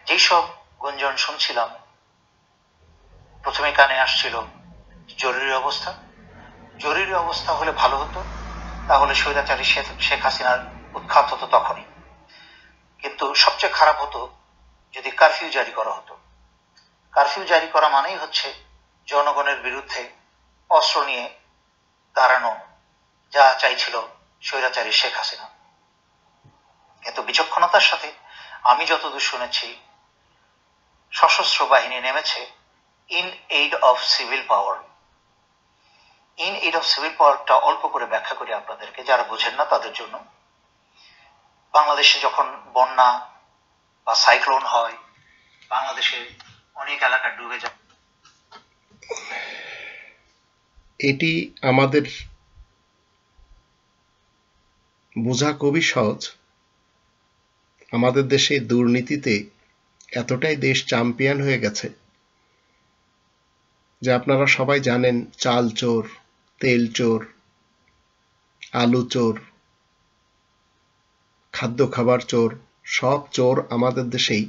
যেসব গুঞ্জন শুনছিলাম, প্রথমে কানে আসছিল জরুরি অবস্থা। জরুরি অবস্থা হলে ভালো হতো, তাহলে স্বৈরাচারী শেখ হাসিনার উৎখাত হতো তখনই। কিন্তু সবচেয়ে খারাপ হতো যদি কারফিউ জারি করা হতো। কারফিউ জারি করা মানেই হচ্ছে জনগণের বিরুদ্ধে অস্ত্র নিয়ে দাঁড়ানো, যা চাইছিল স্বৈরাচারী শেখ হাসিনা। কিন্তু বিচক্ষণতার সাথে আমি যতদূর শুনেছি, সশস্ত্র বাহিনী নেমেছে in aid of civil power. In aid of civil পাওয়ারটা অল্প করে ব্যাখ্যা করি আপনাদেরকে, যারা বোঝেন না তাদের জন্য। বাংলাদেশে যখন বন্যা বা সাইক্লোন হয়, বাংলাদেশের অনেক এলাকা ডুবে যায়। এটি আমাদের বোঝা খুবই সহজ। আমাদের দেশে দুর্নীতিতে এতটাই দেশ চ্যাম্পিয়ন হয়ে গেছে যে আপনারা সবাই জানেন, চাল চোর, তেল চোর, আলু চোর, খাদ্য খাবার চোর, সব চোর আমাদের দেশেই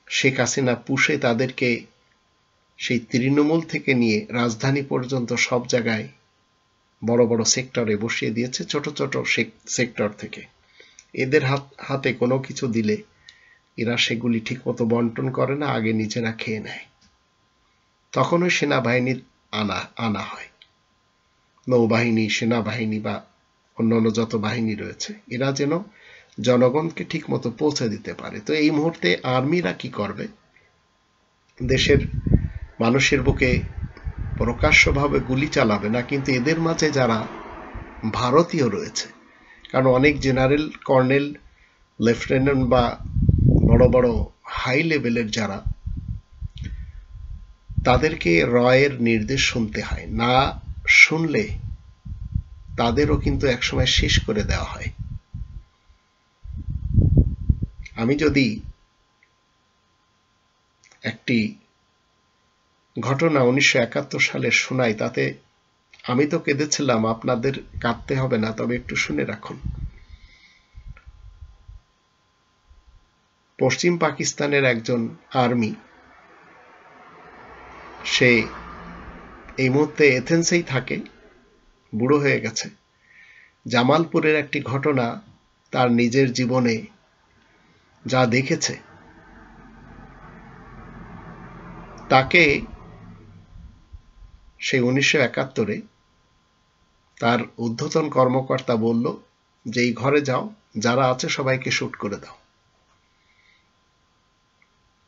শেখ হাসিনা পুষে তাদেরকে সেই তৃণমূল থেকে নিয়ে রাজধানী পর্যন্ত সব জায়গায় বড় বড় সেক্টরে বসিয়ে দিয়েছে, ছোট ছোট সেক্টর থেকে। এদের হাতে কোনো কিছু দিলে এরা সেগুলি ঠিকমতো বন্টন করে না, আগে নিজেরা খেয়ে নেয়। তখন ওই সেনাবাহিনীর আনা হয়, নৌবাহিনী, সেনাবাহিনী বা অন্যান্য যত বাহিনী রয়েছে, এরা যেন জনগণকে ঠিকমতো পৌঁছে দিতে পারে। তো এই মুহূর্তে আর্মিরা কি করবে? দেশের মানুষের বুকে প্রকাশ্যভাবে গুলি চালাবে না, কিন্তু এদের মাঝে যারা ভারতীয় রয়েছে, কারণ অনেক জেনারেল, কর্নেল, লেফটেন্যান্ট বা বড় বড় হাই লেভেলের যারা, তাদেরকে রয়ের নির্দেশ শুনতে হয়, না শুনলে তাদেরও কিন্তু একসময় শেষ করে দেওয়া হয়। আমি যদি একটি ঘটনা 1971 সালে শোনাই, তাতে আমি তো কেঁদেছিলাম, আপনাদের কাঁদতে হবে না, তবে একটু শুনে রাখুন। পশ্চিম পাকিস্তানের একজন আর্মি, সে এই মুহূর্তে এথেন্সেই থাকে, বুড়ো হয়ে গেছে। জামালপুরের একটি ঘটনা তার নিজের জীবনে যা দেখেছে, তাকে সেই 1971 তার ঊর্ধ্বতন কর্মকর্তা বলল যে এই ঘরে যাও, যারা আছে সবাইকে শুট করে দাও।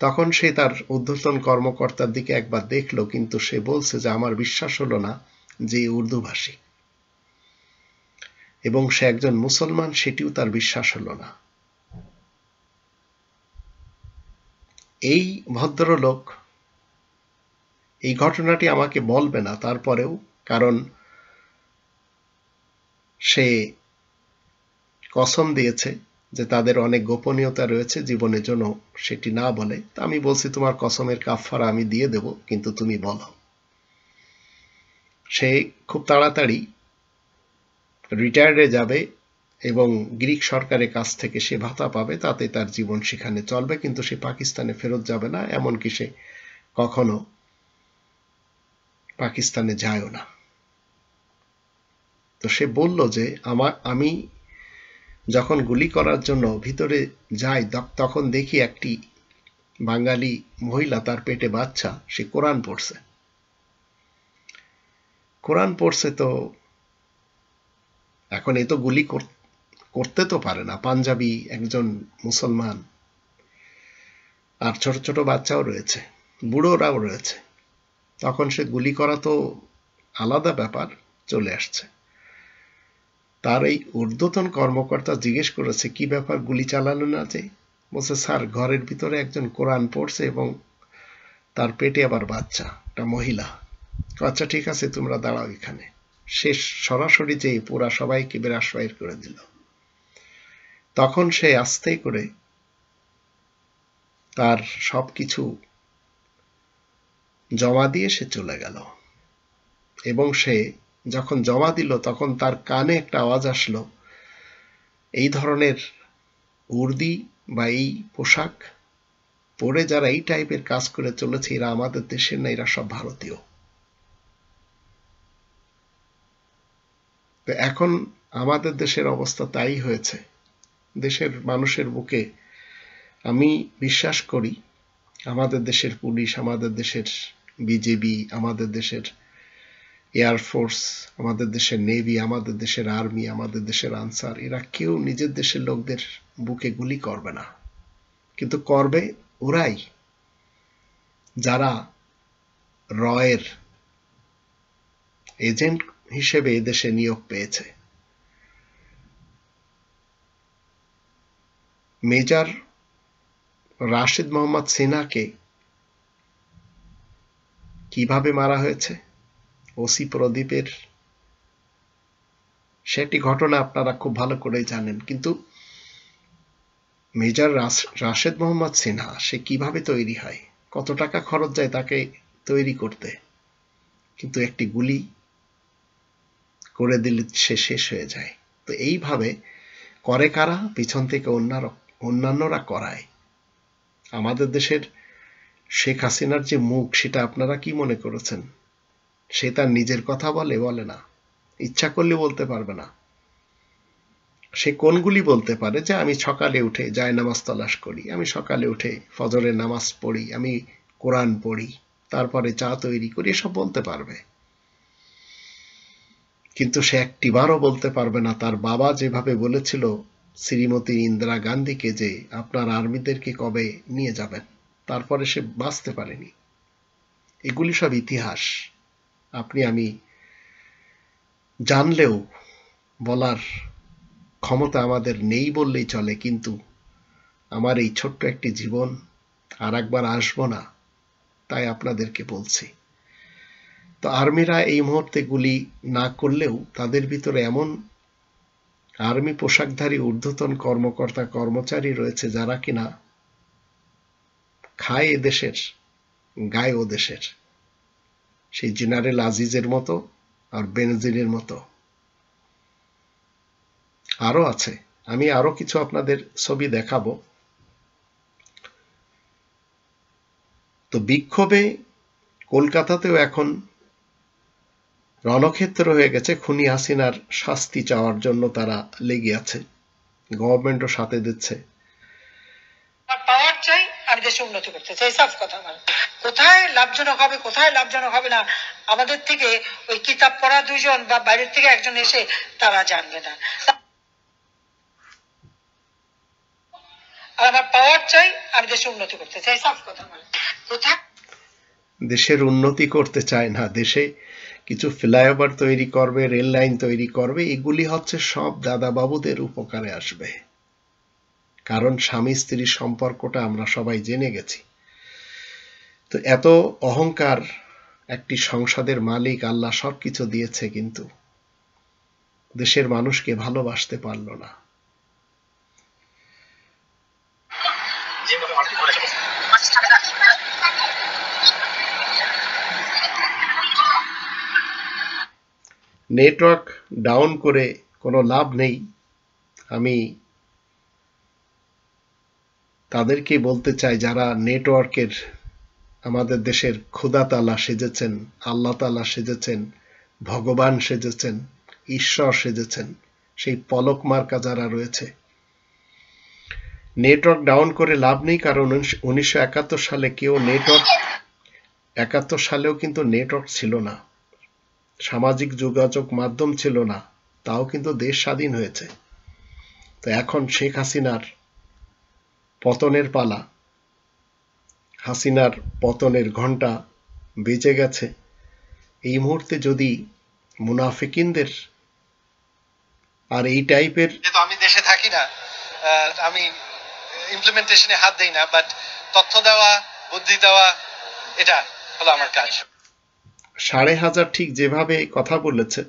তখন সে তার ঊর্ধ্বতন কর্মকর্তার দিকে একবার দেখলো, কিন্তু সে বলছে যে আমার বিশ্বাস হলো না যে উর্দুভাষী, এবং সে একজন মুসলমান, সেটিও তার বিশ্বাস হলো না। এই ভদ্রলোক এই ঘটনাটি আমাকে বলবে না তারপরেও, কারণ সে কসম দিয়েছে যে তাদের অনেক গোপনীয়তা রয়েছে, জীবনের জন্য সেটি না বলে। তা আমি বলছি, তোমার কসমের কাফারা আমি দিয়ে দেব, কিন্তু তুমি বলো। সে খুব তাড়াতাড়ি রিটায়ার্ডে যাবে এবং গ্রিক সরকারের কাছ থেকে সে ভাতা পাবে, তাতে তার জীবন সেখানে চলবে, কিন্তু সে পাকিস্তানে ফেরত যাবে না, এমনকি সে কখনো পাকিস্তানে যায়ও না। তো সে বলল যে আমি যখন গুলি করার জন্য ভিতরে যাই, তখন দেখি একটি বাঙালি মহিলা, তার পেটে বাচ্চা, সে কোরআন পড়ছে। তো এখন এ তো গুলি করতে তো পারে না, পাঞ্জাবি একজন মুসলমান, আর ছোট ছোট বাচ্চাও রয়েছে, বুড়োরাও রয়েছে। তখন সে গুলি করা তো আলাদা ব্যাপার চলে আসছে। তার এই ঊর্ধ্বতন কর্মকর্তা জিজ্ঞেস করেছে কি ব্যাপার, গুলি চালানো না যে? বলছে স্যার, ঘরের ভিতরে একজন কোরআন পড়ছে এবং তার পেটে আবার বাচ্চা, একটা মহিলা। আচ্ছা ঠিক আছে, তোমরা দাঁড়াও এখানে। সে সরাসরি যে পুরা সবাইকে বেরাস বাইর করে দিল। তখন সে আস্তে করে তার সবকিছু জমা দিয়ে সে চলে গেল, এবং সে যখন জমা দিল তখন তার কানে একটা আওয়াজ আসলো, এই ধরনের উর্দি বা এই পোশাক পরে যারা এই টাইপের কাজ করে চলেছে এরা আমাদের দেশের না, এরা সব ভারতীয়। তো এখন আমাদের দেশের অবস্থা তাই হয়েছে। দেশের মানুষের বুকে আমি বিশ্বাস করি আমাদের দেশের পুলিশ, আমাদের দেশের বিজেপি, আমাদের দেশের এয়ারফোর্স, আমাদের দেশের নেভি, আমাদের দেশের আর্মি, আমাদের দেশের আনসার, এরা কেউ নিজের দেশের লোকদের বুকে গুলি করবে না। কিন্তু করবে ওরাই যারা রয়ের এজেন্ট হিসেবে এদেশে নিয়োগ পেয়েছে। মেজর রাশিদ মোহাম্মদ সিনহাকে কিভাবে মারা হয়েছে, ওসি প্রদীপের সেটি ঘটনা আপনারা খুব ভালো করেই জানেন। কিন্তু মেজর রাশেদ মোহাম্মদ সিনহা সে কিভাবে তৈরি হয়, কত টাকা খরচ যায় তাকে তৈরি করতে, কিন্তু একটি গুলি করে দিলে সে শেষ হয়ে যায়। তো এইভাবে করে কারা? পিছন থেকে অন্যান্যরা করায়। আমাদের দেশের শেখ হাসিনার যে মুখ, সেটা আপনারা কি মনে করেছেন? সে তার নিজের কথা বলে না, ইচ্ছা করলে বলতে পারবে না। সে কোনগুলি বলতে পারে যে আমি সকালে উঠে জায়নামাজ তালাশ করি, আমি সকালে উঠে ফজরের নামাজ পড়ি, আমি কোরআন পড়ি, তারপরে চা তৈরি করি, এসব বলতে পারবে। কিন্তু সে একটিবারও বলতে পারবে না তার বাবা যেভাবে বলেছিল শ্রীমতী ইন্দিরা গান্ধীকে যে আপনার আর্মিদেরকে কবে নিয়ে যাবেন, তারপরে সে বাঁচতে পারেনি। এগুলি সব ইতিহাস, আপনি আমি জানলেও বলার ক্ষমতা আমাদের নেই বললেই চলে। কিন্তু আমার এই ছোট্ট একটি জীবন আর একবার আসবো না, তাই আপনাদেরকে বলছি। তো আর্মিরা এই মুহূর্তে গুলি না করলেও তাদের ভিতরে এমন আর্মি পোশাকধারী ঊর্ধ্বতন কর্মকর্তা কর্মচারী রয়েছে যারা কিনা খায় এদেশের, গায়ে ও দেশের। সেই জেনারেল আজিজের মতো আর বেনজিরের মতো আরো আছে। আমি আরো কিছু আপনাদের ছবি দেখাবো। তো বিক্ষোভে কলকাতাতেও এখন রণক্ষেত্র হয়ে গেছে। খুনি হাসিনার শাস্তি চাওয়ার জন্য তারা লেগে আছে, গভর্নমেন্টও সাথে দিচ্ছে। পাওয়ার চাই, আমি দেশে উন্নতি করতে চাই, সাফ কথা। আমার কোথায় লাভজনক হবে, কোথায় লাভজনক হবে না, আমাদের থেকে ওই কিতাব পড়া দুইজন বা বাইরের থেকে একজন এসে তারা জানবে না। আর আমার পাওয়ার চাই, আমি দেশে উন্নতি করতে চাই, সাফ কথা। আমার কোথায় দেশের উন্নতি করতে চায় না, দেশে কিছু ফ্লাইওভার তৈরি করবে, রেল লাইন তৈরি করবে, এগুলি হচ্ছে সব দাদা বাবুদের উপকারে আসবে। কারণ স্বামী স্ত্রীর সম্পর্কটা আমরা সবাই জেনে গেছি। তো এত অহংকার, একটি সংসদের মালিক, আল্লাহ সবকিছু দিয়েছে, কিন্তু দেশের মানুষকে ভালোবাসতে পারল না। নেটওয়ার্ক ডাউন করে কোনো লাভ নেই। আমি তাদেরকে বলতে চাই যারা নেটওয়ার্কের আমাদের দেশের খোদা তাআলা সেজেছেন, আল্লাহ তাআলা সেজেছেন, ভগবান সেজেছেন, ঈশ্বর সেজেছেন, সেই পলক মার্কা যারা রয়েছে, নেটওয়ার্ক ডাউন করে লাভ নেই, কারণ 1971 সালে কেউ নেটওয়ার্ক 71 সালেও কিন্তু নেটওয়ার্ক ছিল না, সামাজিক যোগাযোগ মাধ্যম ছিল না, তাও কিন্তু দেশ স্বাধীন হয়েছে। তো এখন শেখ হাসিনার পতনের পালা, হাসিনার পতনের ঘন্টা বেজে গেছে। এই মুহূর্তে যদি মুনাফিকিনদের আর এই টাইপের, যেহেতু আমি দেশে থাকি না, আমি ইমপ্লিমেন্টেশনে হাত দেই না, বাট তথ্য দেওয়া, বুদ্ধি দেওয়া, এটা হলো আমার কাজ। 5,500 ঠিক যেভাবে কথা বলেছে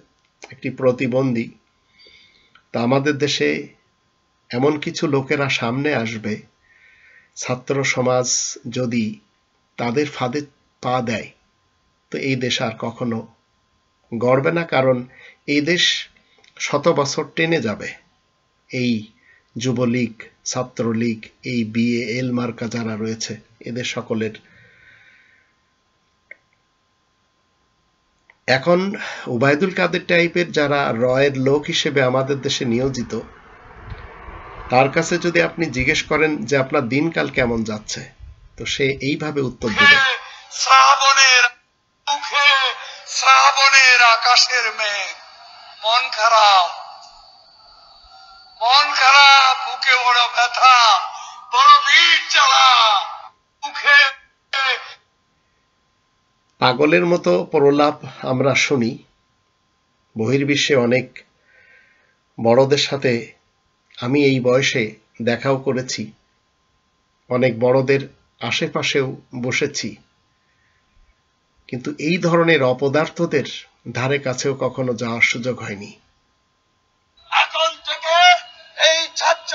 একটি প্রতিবন্ধী, তা আমাদের দেশে এমন কিছু লোকেরা সামনে আসবে, ছাত্র সমাজ যদি তাদের ফাঁদে পা দেয়, তো এই দেশ আর কখনো গড়বে না, কারণ এই দেশ শত বছর টেনে যাবে। এই যুবলীগ, ছাত্রলীগ, এই বিএল মার্কা যারা রয়েছে, এদের সকলের এখন ওবায়দুল কাদের টাইপের যারা রয়ের লোক হিসেবে আমাদের দেশে নিয়োজিত, তার কাছে যদি আপনি জিজ্ঞেস করেন যে আপনার দিনকাল কেমন যাচ্ছে, তো সে এইভাবে উত্তর দেবে, শ্রাবণের আকাশের মেঘ, মন খারাপ, বুকে বড় ব্যথা, বড় ভিড় জ্বালা, মুখে। পাগলের মতো প্রলাপ আমরা শুনি। বহির্বিশ্বে অনেক বড়দের সাথে আমি এই বয়সে দেখাও করেছি, অনেক বড়দের আশেপাশেও বসেছি, কিন্তু এই ধরনের অপদার্থদের ধারে কাছেও কখনো যাওয়ার সুযোগ হয়নি। এখন থেকে এই ছাত্র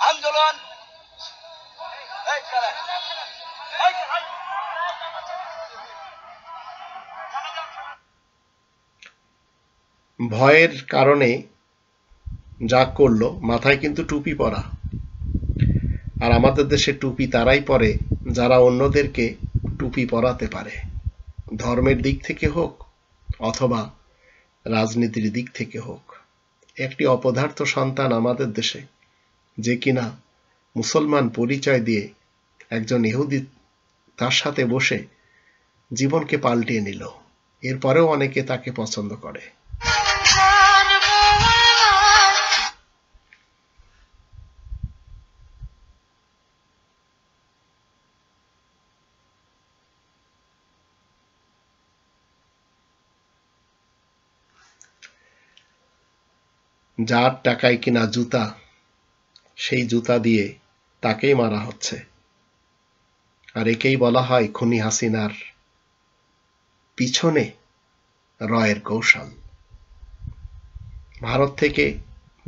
আন্দোলন ভয়ের কারণে যা করলো, মাথায় কিন্তু টুপি পরা, আর আমাদের দেশে টুপি তারাই পরে যারা অন্যদেরকে টুপি পরাতে পারে, ধর্মের দিক থেকে হোক অথবা রাজনীতির দিক থেকে হোক। একটি অপদার্থ সন্তান আমাদের দেশে, যে কিনা মুসলমান পরিচয় দিয়ে একজন ইহুদি তার সাথে বসে জীবনকে পাল্টিয়ে নিল, এরপরেও অনেকে তাকে পছন্দ করে। যার টাকায় কিনা জুতা, সেই জুতা দিয়ে তাকেই মারা হচ্ছে, আর একেই বলা হয় খুনি হাসিনার পিছনে রয়ের কৌশল। ভারত থেকে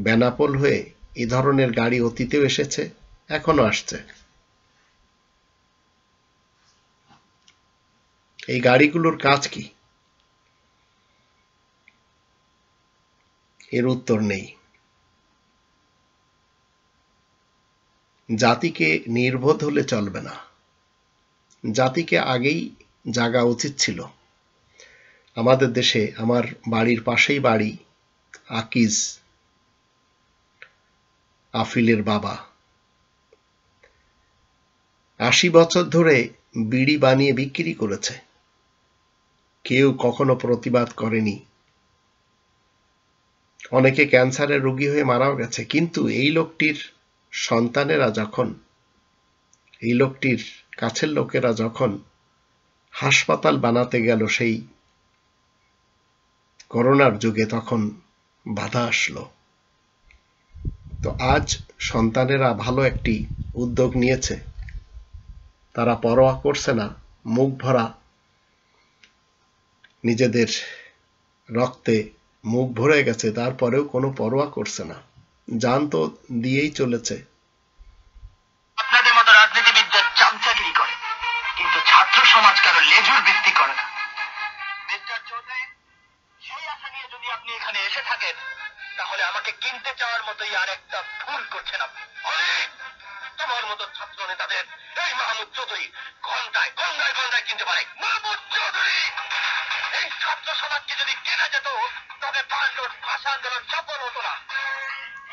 বেনাপোল হয়ে এ ধরনের গাড়ি অতীতেও এসেছে, এখনো আসছে। এই গাড়িগুলোর কাজ কি? এর উত্তর নেই। জাতিকে নির্বোধ হলে চলবে না, জাতিকে আগেই জাগা উচিত ছিল। আমাদের দেশে, আমার বাড়ির পাশেই বাড়ি আকিজ, আফিলের বাবা, 80 বছর ধরে বিড়ি বানিয়ে বিক্রি করেছে, কেউ কখনো প্রতিবাদ করেনি, অনেকে ক্যান্সারের রোগী হয়ে মারাও গেছে। কিন্তু এই লোকটির সন্তানেরা যখন, এই লোকটির কাছের লোকেরা যখন হাসপাতাল বানাতে গেল সেই করোনার যুগে, তখন বাধা আসলো। তো আজ সন্তানেরা ভালো একটি উদ্যোগ নিয়েছে, তারা পরোয়া করছে না, মুখ ভরা নিজেদের রক্তে মুখ ভরে গেছে, তারপরেও কোনো পরোয়া করছে না, জান তো দিয়েই চলেছে। আপনাদের মতো রাজনীতিবিদদের চামচাগিরি করে, কিন্তু ছাত্র সমাজ কারো লেজুর ভিত্তি করে না। মিস্টার চৌধুরী, সেই আশা নিয়ে যদি আপনি এখানে এসে থাকেন, তাহলে আমাকে কিনতে চাওয়ার মতোই আর একটা ভুল করছেন আপনি। তোমার মতো ছাত্র নেতাদের এই মাহমুদ চৌধুরী ঘন্টায় গঙ্গায় গঙ্গায় কিনতে পারে। মাহমুদ চৌধুরী, এই ছাত্র সমাজকে যদি কেনা যেত, তবে পাল্টোর ভাষা আন্দোলন সফল হতো না।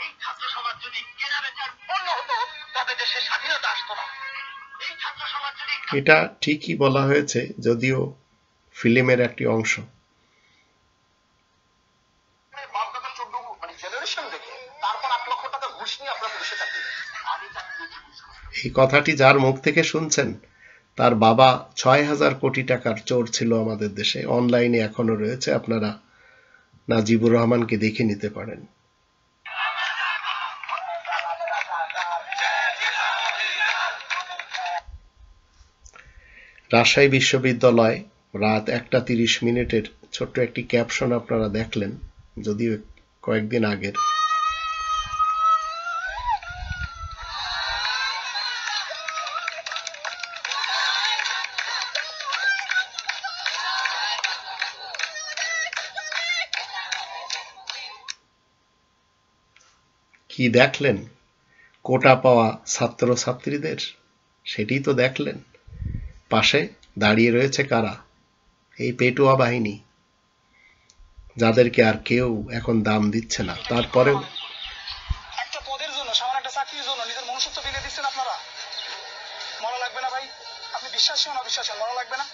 এই ছাত্র সমাজ যদি কেনা বেচার পণ্য হতো, তবে দেশে দেশের স্বাধীনতা আসতো না। এই ছাত্র সমাজ যদি এটা ঠিকই বলা হয়েছে, যদিও ফিল্মের একটি অংশ। বাপদাদা 14 জেনারেশন দেখে তারপর 8 লক্ষ টাকা ঘুষ নিয়ে আপনার পুলিশে চাকরি দেয়। আমি চাকরি এই কথাটি যার মুখ থেকে শুনছেন তার বাবা ৬,০০০ কোটি টাকার চোর ছিল আমাদের দেশে। অনলাইনে এখনো রয়েছে, আপনারা নাজিবুর রহমানকে দেখে নিতে পারেন। রাজশাহী বিশ্ববিদ্যালয় রাত 1:30 ছোট্ট একটি ক্যাপশন আপনারা দেখলেন, যদিও কয়েকদিন আগের। কি দেখলেন? কোটা পাওয়া ছাত্রছাত্রীদের, সেটি তো দেখলেন। পাশে দাঁড়িয়ে রয়েছে কারা? এই পেটুয়া বাহিনী, যাদেরকে আর কেউ এখন দাম দিচ্ছে না। তারপরেও একটা পদের জন্য, সামান্য একটা চাকরির জন্য নিজের মনুষ্যত্ব বিলে দিচ্ছেন আপনারা। মরা লাগবে না ভাই, আপনি বিশ্বাসী হন অবিশ্বাসী হন, মরা লাগবে না।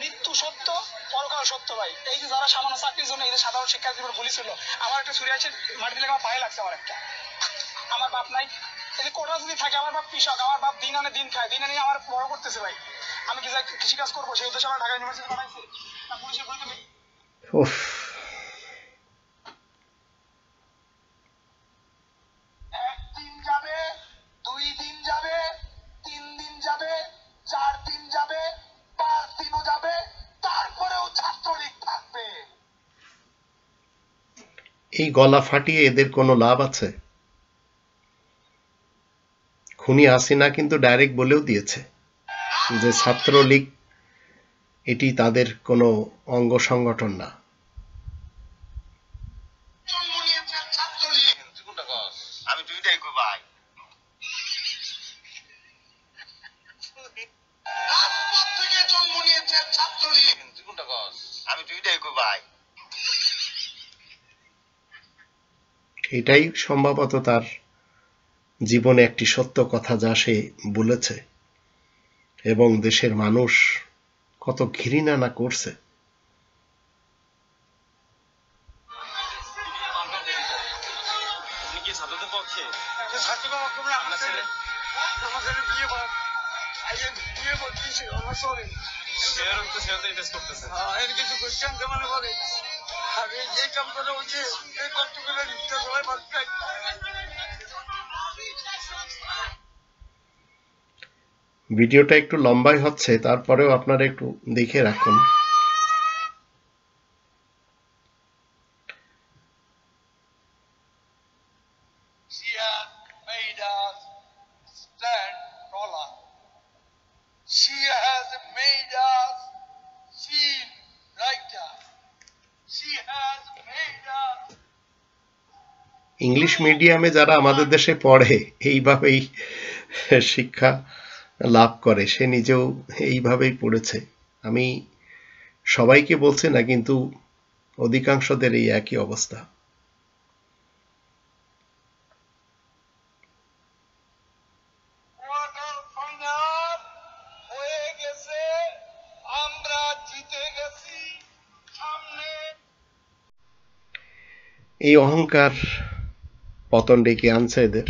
মৃত্যু সত্য, পরকাল সত্য ভাই। এই যে যারা সামান্য চাকরির জন্য এই যে সাধারণ শিক্ষার্থীদের গুলি ছিল, আমার একটা ছুরি আছে মাটি দিলে আমার পায়ে লাগছে। আমার বাপ নাই, এই কোটা যদি থাকে, আমার বাপ কৃষক, আমার বাপ দিন আনে দিন খায়, দিন আনে আমার বড় করতেছে ভাই। আমি কি কৃষিকাজ করবো? সেই উদ্দেশ্যে আমার ঢাকা ইউনিভার্সিটি বানাইছে না পুলিশের বিরুদ্ধে। একদিন যাবে, 2 দিন যাবে, 3 দিন যাবে, 4 দিন যাবে, 5 দিনও যাবে, তারপরেও ছাত্রলীগ থাকবে। এই গলা ফাটিয়ে এদের কোনো লাভ আছে? খুনি হাসিনা কিন্তু ডাইরেক্ট বলেও দিয়েছে যে ছাত্রলীগ এটি তাদের কোনো অঙ্গ সংগঠন না। আমি দুইটাই কই ভাই, রাজপথ থেকে জন্ম নিয়েছে ছাত্রলীগ। আমি দুইটাই কই ভাই। এটাই সম্ভবত তার জীবনে একটি সত্য কথা, যা সে বলেছে, এবং দেশের মানুষ কত ঘৃণা না করছে। ভিডিওটা একটু লম্বাই হচ্ছে, তারপরেও আপনারা একটু দেখে রাখুন। She has made us stand taller. She has made us feel brighter. She has made us. English মিডিয়ামে যারা আমাদের দেশে পড়ে, এইভাবেই শিক্ষা লাভ করে। সে নিজেও এইভাবেই পড়েছে। আমি সবাইকে বলছি না, কিন্তু অধিকাংশদের এই একই অবস্থা। কোয়ার্টার ফাইনাল হয়ে গেছে, আমরা জিতে গেছি। সামনে এই অহংকার পতন ডেকে আনছে এদের।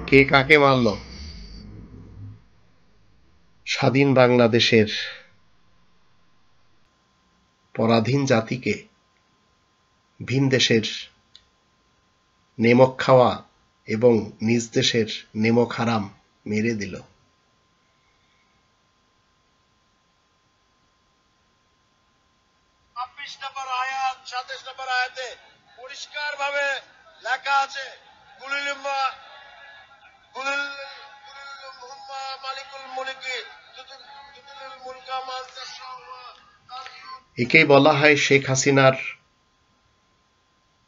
কে কাকে মারল? স্বাধীন বাংলাদেশের পরাধীন জাতিকে ভিন দেশের নেমক খাওয়া এবং নিজ দেশের নেমক হারাম মেরে দিল। 26 নম্বর আয়াত 27 নম্বর আয়াতে পরিষ্কার ভাবে লেখা আছে, একেই বলা হয় শেখ হাসিনার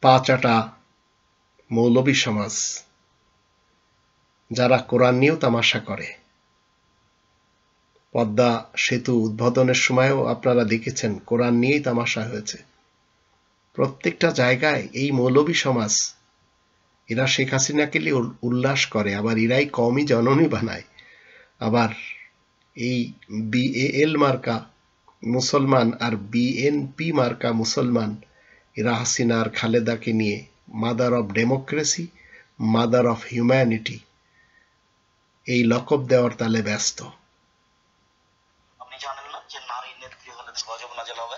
পা চাটা মৌলবী সমাজ যারা কোরআন নিয়েও তামাশা করে। পদ্মা সেতু উদ্বোধনের সময়ও আপনারা দেখেছেন কোরআন নিয়েই তামাশা হয়েছে। প্রত্যেকটা জায়গায় এই মৌলবী সমাজ এরা শেখ হাসিনাকে নিয়ে উল্লাস করে, আবার এরাই কওমি জননী বানায়। আবার এই বিএল মার্কা মুসলমান আর বিএনপি মার্কা মুসলমান এরা হাসিনা আর খালেদাকে নিয়ে mother of democracy, mother of humanity এই লকব দেওয়ার তালে ব্যস্ত। আপনি জানেন না যে নারী নেত্রী হলে গজব নাজেল হবে?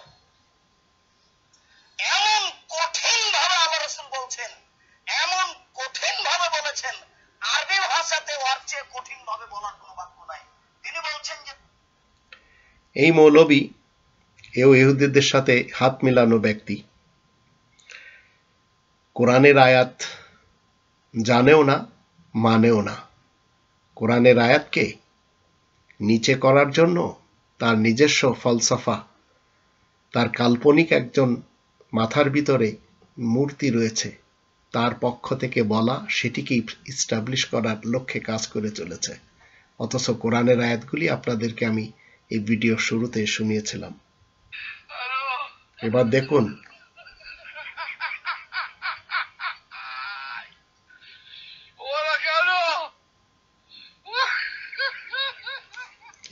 এমন কঠিন ভাবে আল্লাহ রাসূল বলছেন, এমন কঠিন ভাবে বলেছেন, আরবি ভাষাতে ওর চেয়ে কঠিন ভাবে বলার কোনো বাক্য নাই। তিনি বলছেন যে এই মৌলবী এও ইহুদিদের সাথে হাত মিলানো ব্যক্তি, কোরআনের আয়াত জানেও না, মানেও না। কোরআনের আয়াতকে নিচে করার জন্য তার নিজস্ব ফলসফা, তার কাল্পনিক একজন মাথার ভিতরে মূর্তি রয়েছে, তার পক্ষ থেকে বলা সেটিকে ইস্টাবলিশ করার লক্ষ্যে কাজ করে চলেছে। অথচ কোরআনের আয়াতগুলি আপনাদেরকে আমি এই ভিডিও শুরুতে শুনিয়েছিলাম। এবার দেখুন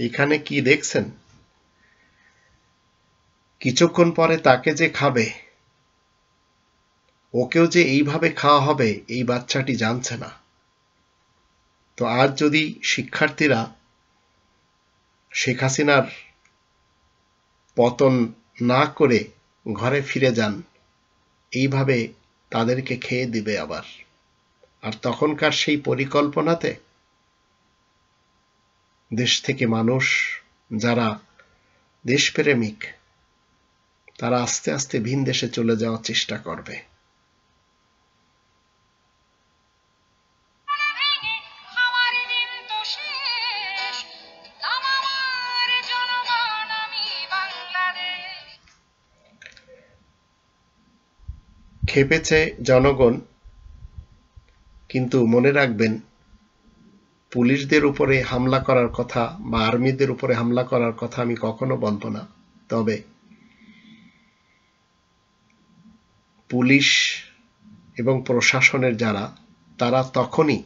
এখানে কি দেখছেন। কিছুক্ষণ পরে তাকে যে খাবে, ওকেও যে এইভাবে খাওয়া হবে এই বাচ্চাটি জানছে না। তো আজ যদি শিক্ষার্থীরা শেখ হাসিনার পতন না করে ঘরে ফিরে যান, এইভাবে তাদেরকে খেয়ে দিবে আবার। আর তখনকার সেই পরিকল্পনাতে দেশ থেকে মানুষ যারা দেশপ্রেমিক তারা আস্তে আস্তে ভিন দেশে চলে যাওয়ার চেষ্টা করবে। খেপেছে জনগণ, কিন্তু মনে রাখবেন পুলিশদের উপরে হামলা করার কথা বা আর্মিদের উপরে হামলা করার কথা আমি কখনো বলবো না। তবে পুলিশ এবং প্রশাসনের যারা, তারা তখনই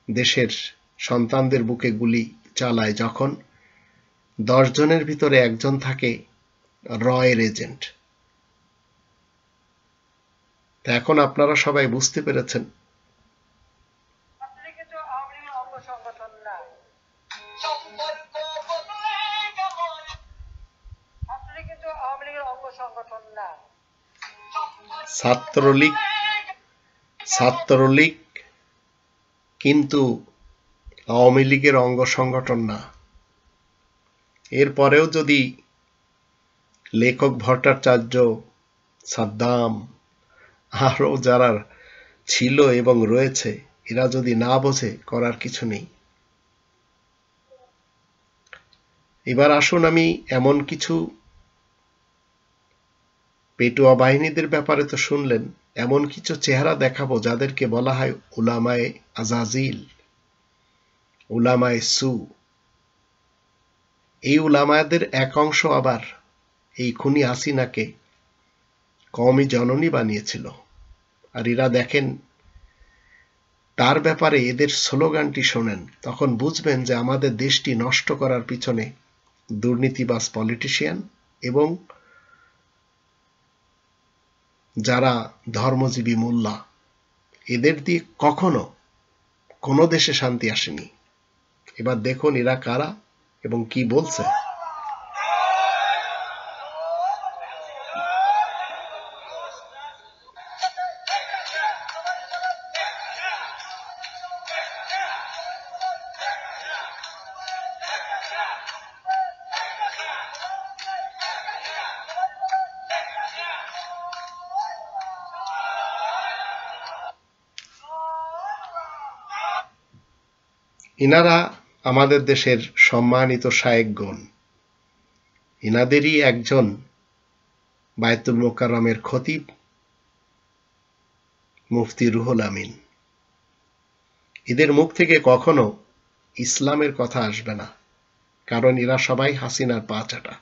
দেশের সন্তানদের বুকে গুলি চালায় যখন 10 জনের ভিতরে একজন থাকে রয়ের এজেন্ট। তা এখন আপনারা সবাই বুঝতে পেরেছেন ছাত্রলীগ কিন্তু আওয়ামী লীগের অঙ্গ সংগঠন না। এরপরেও যদি লেখক ভট্টাচার্য, সাদ্দাম আরও যারা ছিল এবং রয়েছে, এরা যদি না বোঝে করার কিছু নেই। এবার আসুন আমি এমন কিছু পেটুয়া বাহিনীদের ব্যাপারে তো শুনলেন, এমন কিছু চেহারা দেখাবো যাদেরকে বলা হয় উলামায়ে আজাজিল, উলামায়ে সু। এই উলামাদের এক অংশ আবার এই খুনি হাসিনাকে কওমি জননী বানিয়েছিল। আর এরা দেখেন তার ব্যাপারে এদের স্লোগানটি শোনেন, তখন বুঝবেন যে আমাদের দেশটি নষ্ট করার পিছনে দুর্নীতিবাজ পলিটিশিয়ান এবং যারা ধর্মজীবী মোল্লা, এদের দিয়ে কখনো কোনো দেশে শান্তি আসেনি। এবার দেখুন এরা কারা এবং কি বলছে। ইনারা আমাদের দেশের সম্মানিত শায়েখগণ, ইনাদেরই একজন বায়তুল মোকাররমের খতিব মুফতি রুহুল আমিন। এদের মুখ থেকে কখনো ইসলামের কথা আসবে না, কারণ এরা সবাই হাসিনার পা চাটা।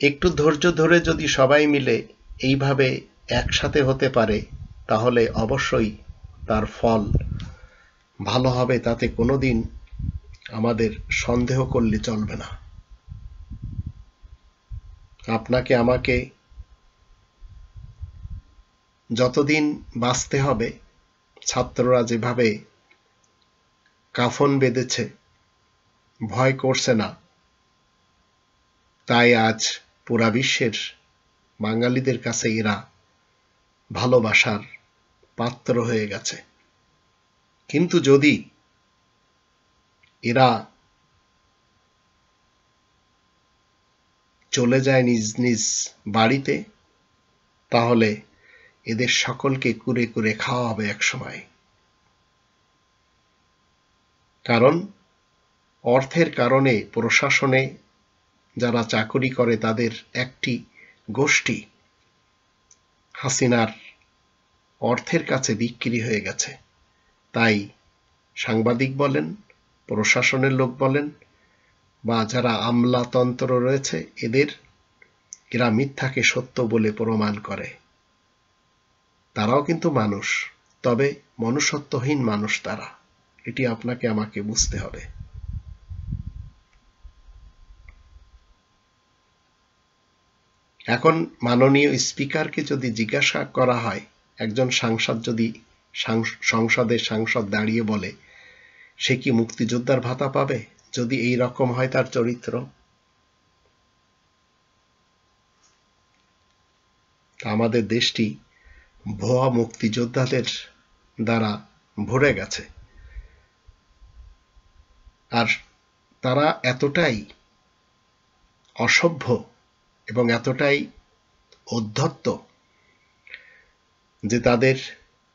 একটু ধৈর্য ধরে যদি সবাই মিলে এইভাবে একসাথে হতে পারে, তাহলে অবশ্যই তার ফল ভালো হবে, তাতে কোনোদিন আমাদের সন্দেহ করলে চলবে না। আপনাকে আমাকে যতদিন বাঁচতে হবে, ছাত্ররা যেভাবে কাফন বেঁধেছে, ভয় করছে না, তাই আজ পুরা বিশ্বের বাঙালিদের কাছে এরা ভালোবাসার পাত্র হয়ে গেছে। কিন্তু যদি এরা চলে যায় নিজ নিজ বাড়িতে, তাহলে এদের সকলকে কুরে কুরে খাওয়া হবে এক সময়। কারণ অর্থের কারণে প্রশাসনে যারা চাকরি করে তাদের একটি গোষ্ঠী হাসিনার অর্থের কাছে বিক্রি হয়ে গেছে। তাই সাংবাদিক বলেন, প্রশাসনের লোক বলেন, বা যারা আমলাতন্ত্র রয়েছে, এরা মিথ্যাকে সত্য বলে প্রমাণ করে। তারাও কিন্তু মানুষ, তবে মনুষ্যত্বহীন মানুষ তারা। এটি আপনাকে আমাকে বুঝতে হবে। এখন মাননীয় স্পিকারকে যদি জিজ্ঞাসা করা হয়, একজন সাংসদ যদি সাংসদ দাঁড়িয়ে বলে সে কি মুক্তিযোদ্ধার ভাতা পাবে, যদি এই রকম হয় তার চরিত্র, আমাদের দেশটি ভুয়া মুক্তিযোদ্ধাদের দ্বারা ভরে গেছে। আর তারা এতটাই অসভ্য এবং এতটাই উদ্ধত্ত যে তাদের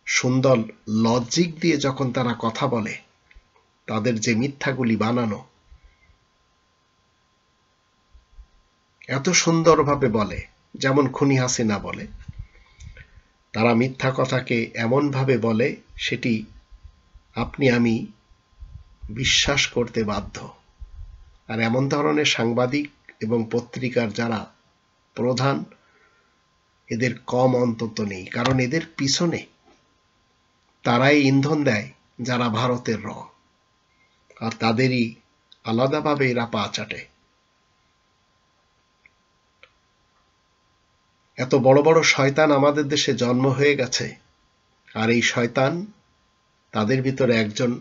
সুন্দর লজিক দিয়ে যখন তারা কথা বলে, তাদের যে মিথ্যাগুলি বানানো এত সুন্দরভাবে বলে, যেমন খুনি হাসিনা বলে, তারা মিথ্যা কথাকে এমনভাবে বলে সেটি আপনি আমি বিশ্বাস করতে বাধ্য। আর এমন ধরনের সাংবাদিক এবং পত্রিকার যারা প্রধান, এদের কম অন্তত নেই, কারণ এদের পিছনে তারাই ইন্ধন দেয় যারা ভারতের র, আর তাদেরই আলাদাভাবে এরা পা চাটে। এত বড় বড় শয়তান আমাদের দেশে জন্ম হয়ে গেছে, আর এই শয়তান তাদের ভিতরে একজন।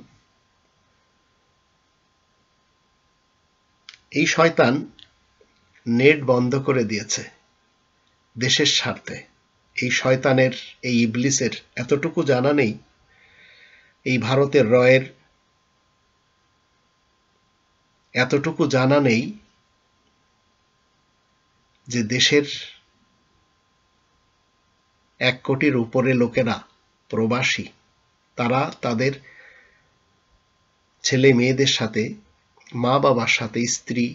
এই শয়তান নেট বন্ধ করে দিয়েছে দেশের স্বার্থে। এই শয়তানের, এই ইবলিসের এতটুকু জানা নেই, এই ভারতের রয়ের এতটুকু জানা নেই যে দেশের 1 কোটির উপরে লোকেরা প্রবাসী, তারা তাদের ছেলে মেয়েদের সাথে, মা বাবার সাথে, স্ত্রী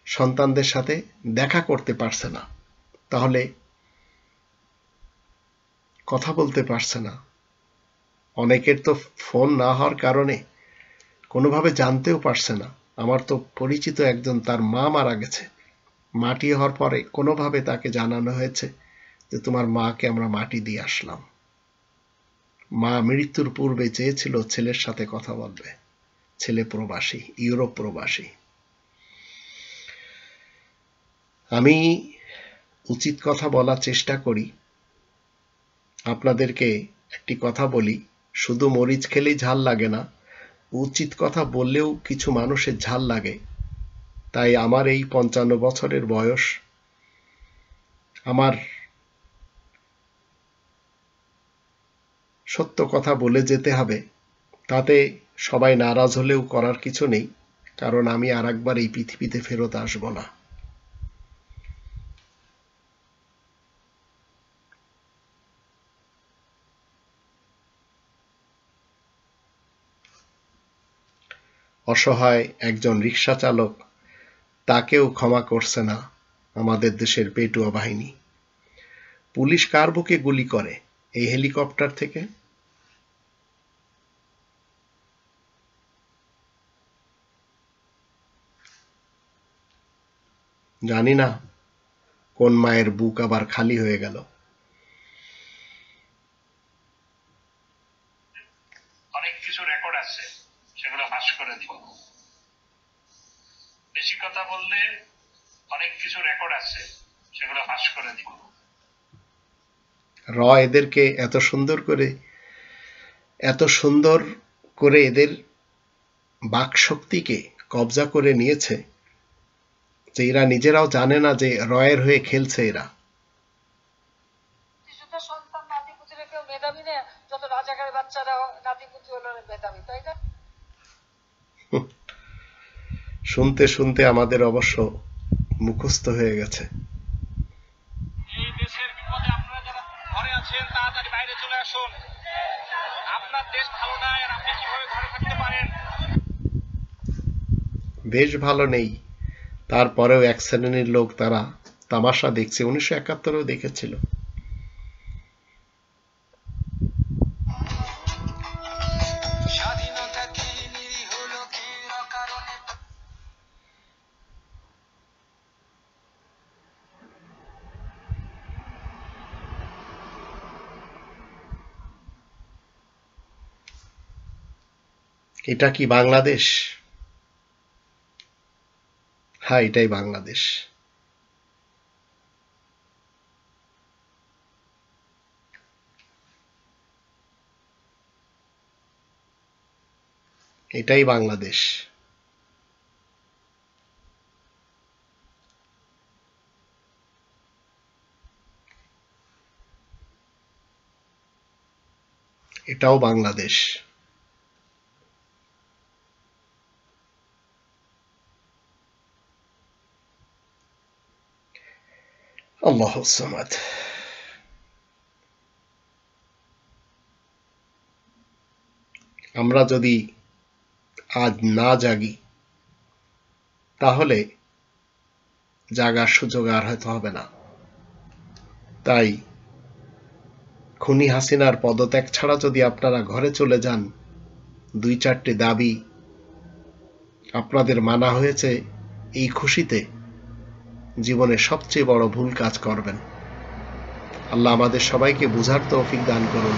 সন্তানদের সাথে দেখা করতে পারছে না, তাহলে কথা বলতে পারছে না। অনেকের তো ফোন না হওয়ার কারণে কোনোভাবে জানতেও পারছে না। আমার তো পরিচিত একজন, তার মা মারা গেছে, মাটি হওয়ার পরে কোনোভাবে তাকে জানানো হয়েছে যে তোমার মাকে আমরা মাটি দিয়ে আসলাম। মা মৃত্যুর পূর্বে চেয়েছিল ছেলের সাথে কথা বলবে, ছেলে প্রবাসী, ইউরোপ প্রবাসী। আমি উচিত কথা বলার চেষ্টা করি। আপনাদেরকে একটি কথা বলি, শুধু মরিচ খেলেই ঝাল লাগে না, উচিত কথা বললেও কিছু মানুষের ঝাল লাগে। তাই আমার এই 55 বছরের বয়স, আমার সত্য কথা বলে যেতে হবে। তাতে সবাই নারাজ হলেও করার কিছু নেই, কারণ আমি আরেকবার এই পৃথিবীতে ফেরত আসব না। অসহায় একজন রিক্সা চালক তাকেও ক্ষমা করছে না আমাদের দেশের পেটুয়া বাহিনী। পুলিশ কার বুকে গুলি করে? এই হেলিকপ্টার থেকে। জানি না কোন মায়ের বুক আবার খালি হয়ে গেল। অনেক কিছু রেকর্ড আছে, সেগুলো ফাঁস করে দিব। বেশি কথা বললে অনেক কিছু রেকর্ড আছে, সেগুলো ফাঁস করে দিব। এদেরকে এত সুন্দর করে এদের বাক শক্তিকে কবজা করে নিয়েছে যে এরা নিজেরাও জানে না যে রয়ের হয়ে খেলছে এরা। সন্তান নাতিপুতিরা কেউ মেধাবী না, যত রাজাকার বাচ্চারা নাতিপুতি হলো মেধাবী, তাই না? শুনতে শুনতে আমাদের অবশ্য মুখস্থ হয়ে গেছে। এই দেশের বিপদে আপনারা যারা ঘরে আছেন তাড়াতাড়ি বাইরে চলে আসুন। আপনার দেশ ভালো নাই আর আপনি কিভাবে ঘরে থাকতে পারেন? দেশ ভালো নেই, তারপরেও এক শ্রেণীর লোক তারা তামাশা দেখছে। 1971-ও দেখেছিল। এটা কি বাংলাদেশ? হ্যাঁ, এটাই বাংলাদেশ। এটাই বাংলাদেশ। এটাও বাংলাদেশ। আল্লাহুস সামাদ। আমরা যদি আজ না জাগি তাহলে জাগার সুযোগ আর হয়তো হবে না। তাই খুনি হাসিনার পদত্যাগ ছাড়া যদি আপনারা ঘরে চলে যান, 2-4টি দাবি আপনাদের মানা হয়েছে, এই খুশিতে জীবনে সবচেয়ে বড় ভুল কাজ করবেন। আল্লাহ আমাদের সবাইকে বুঝার তৌফিক দান করুন।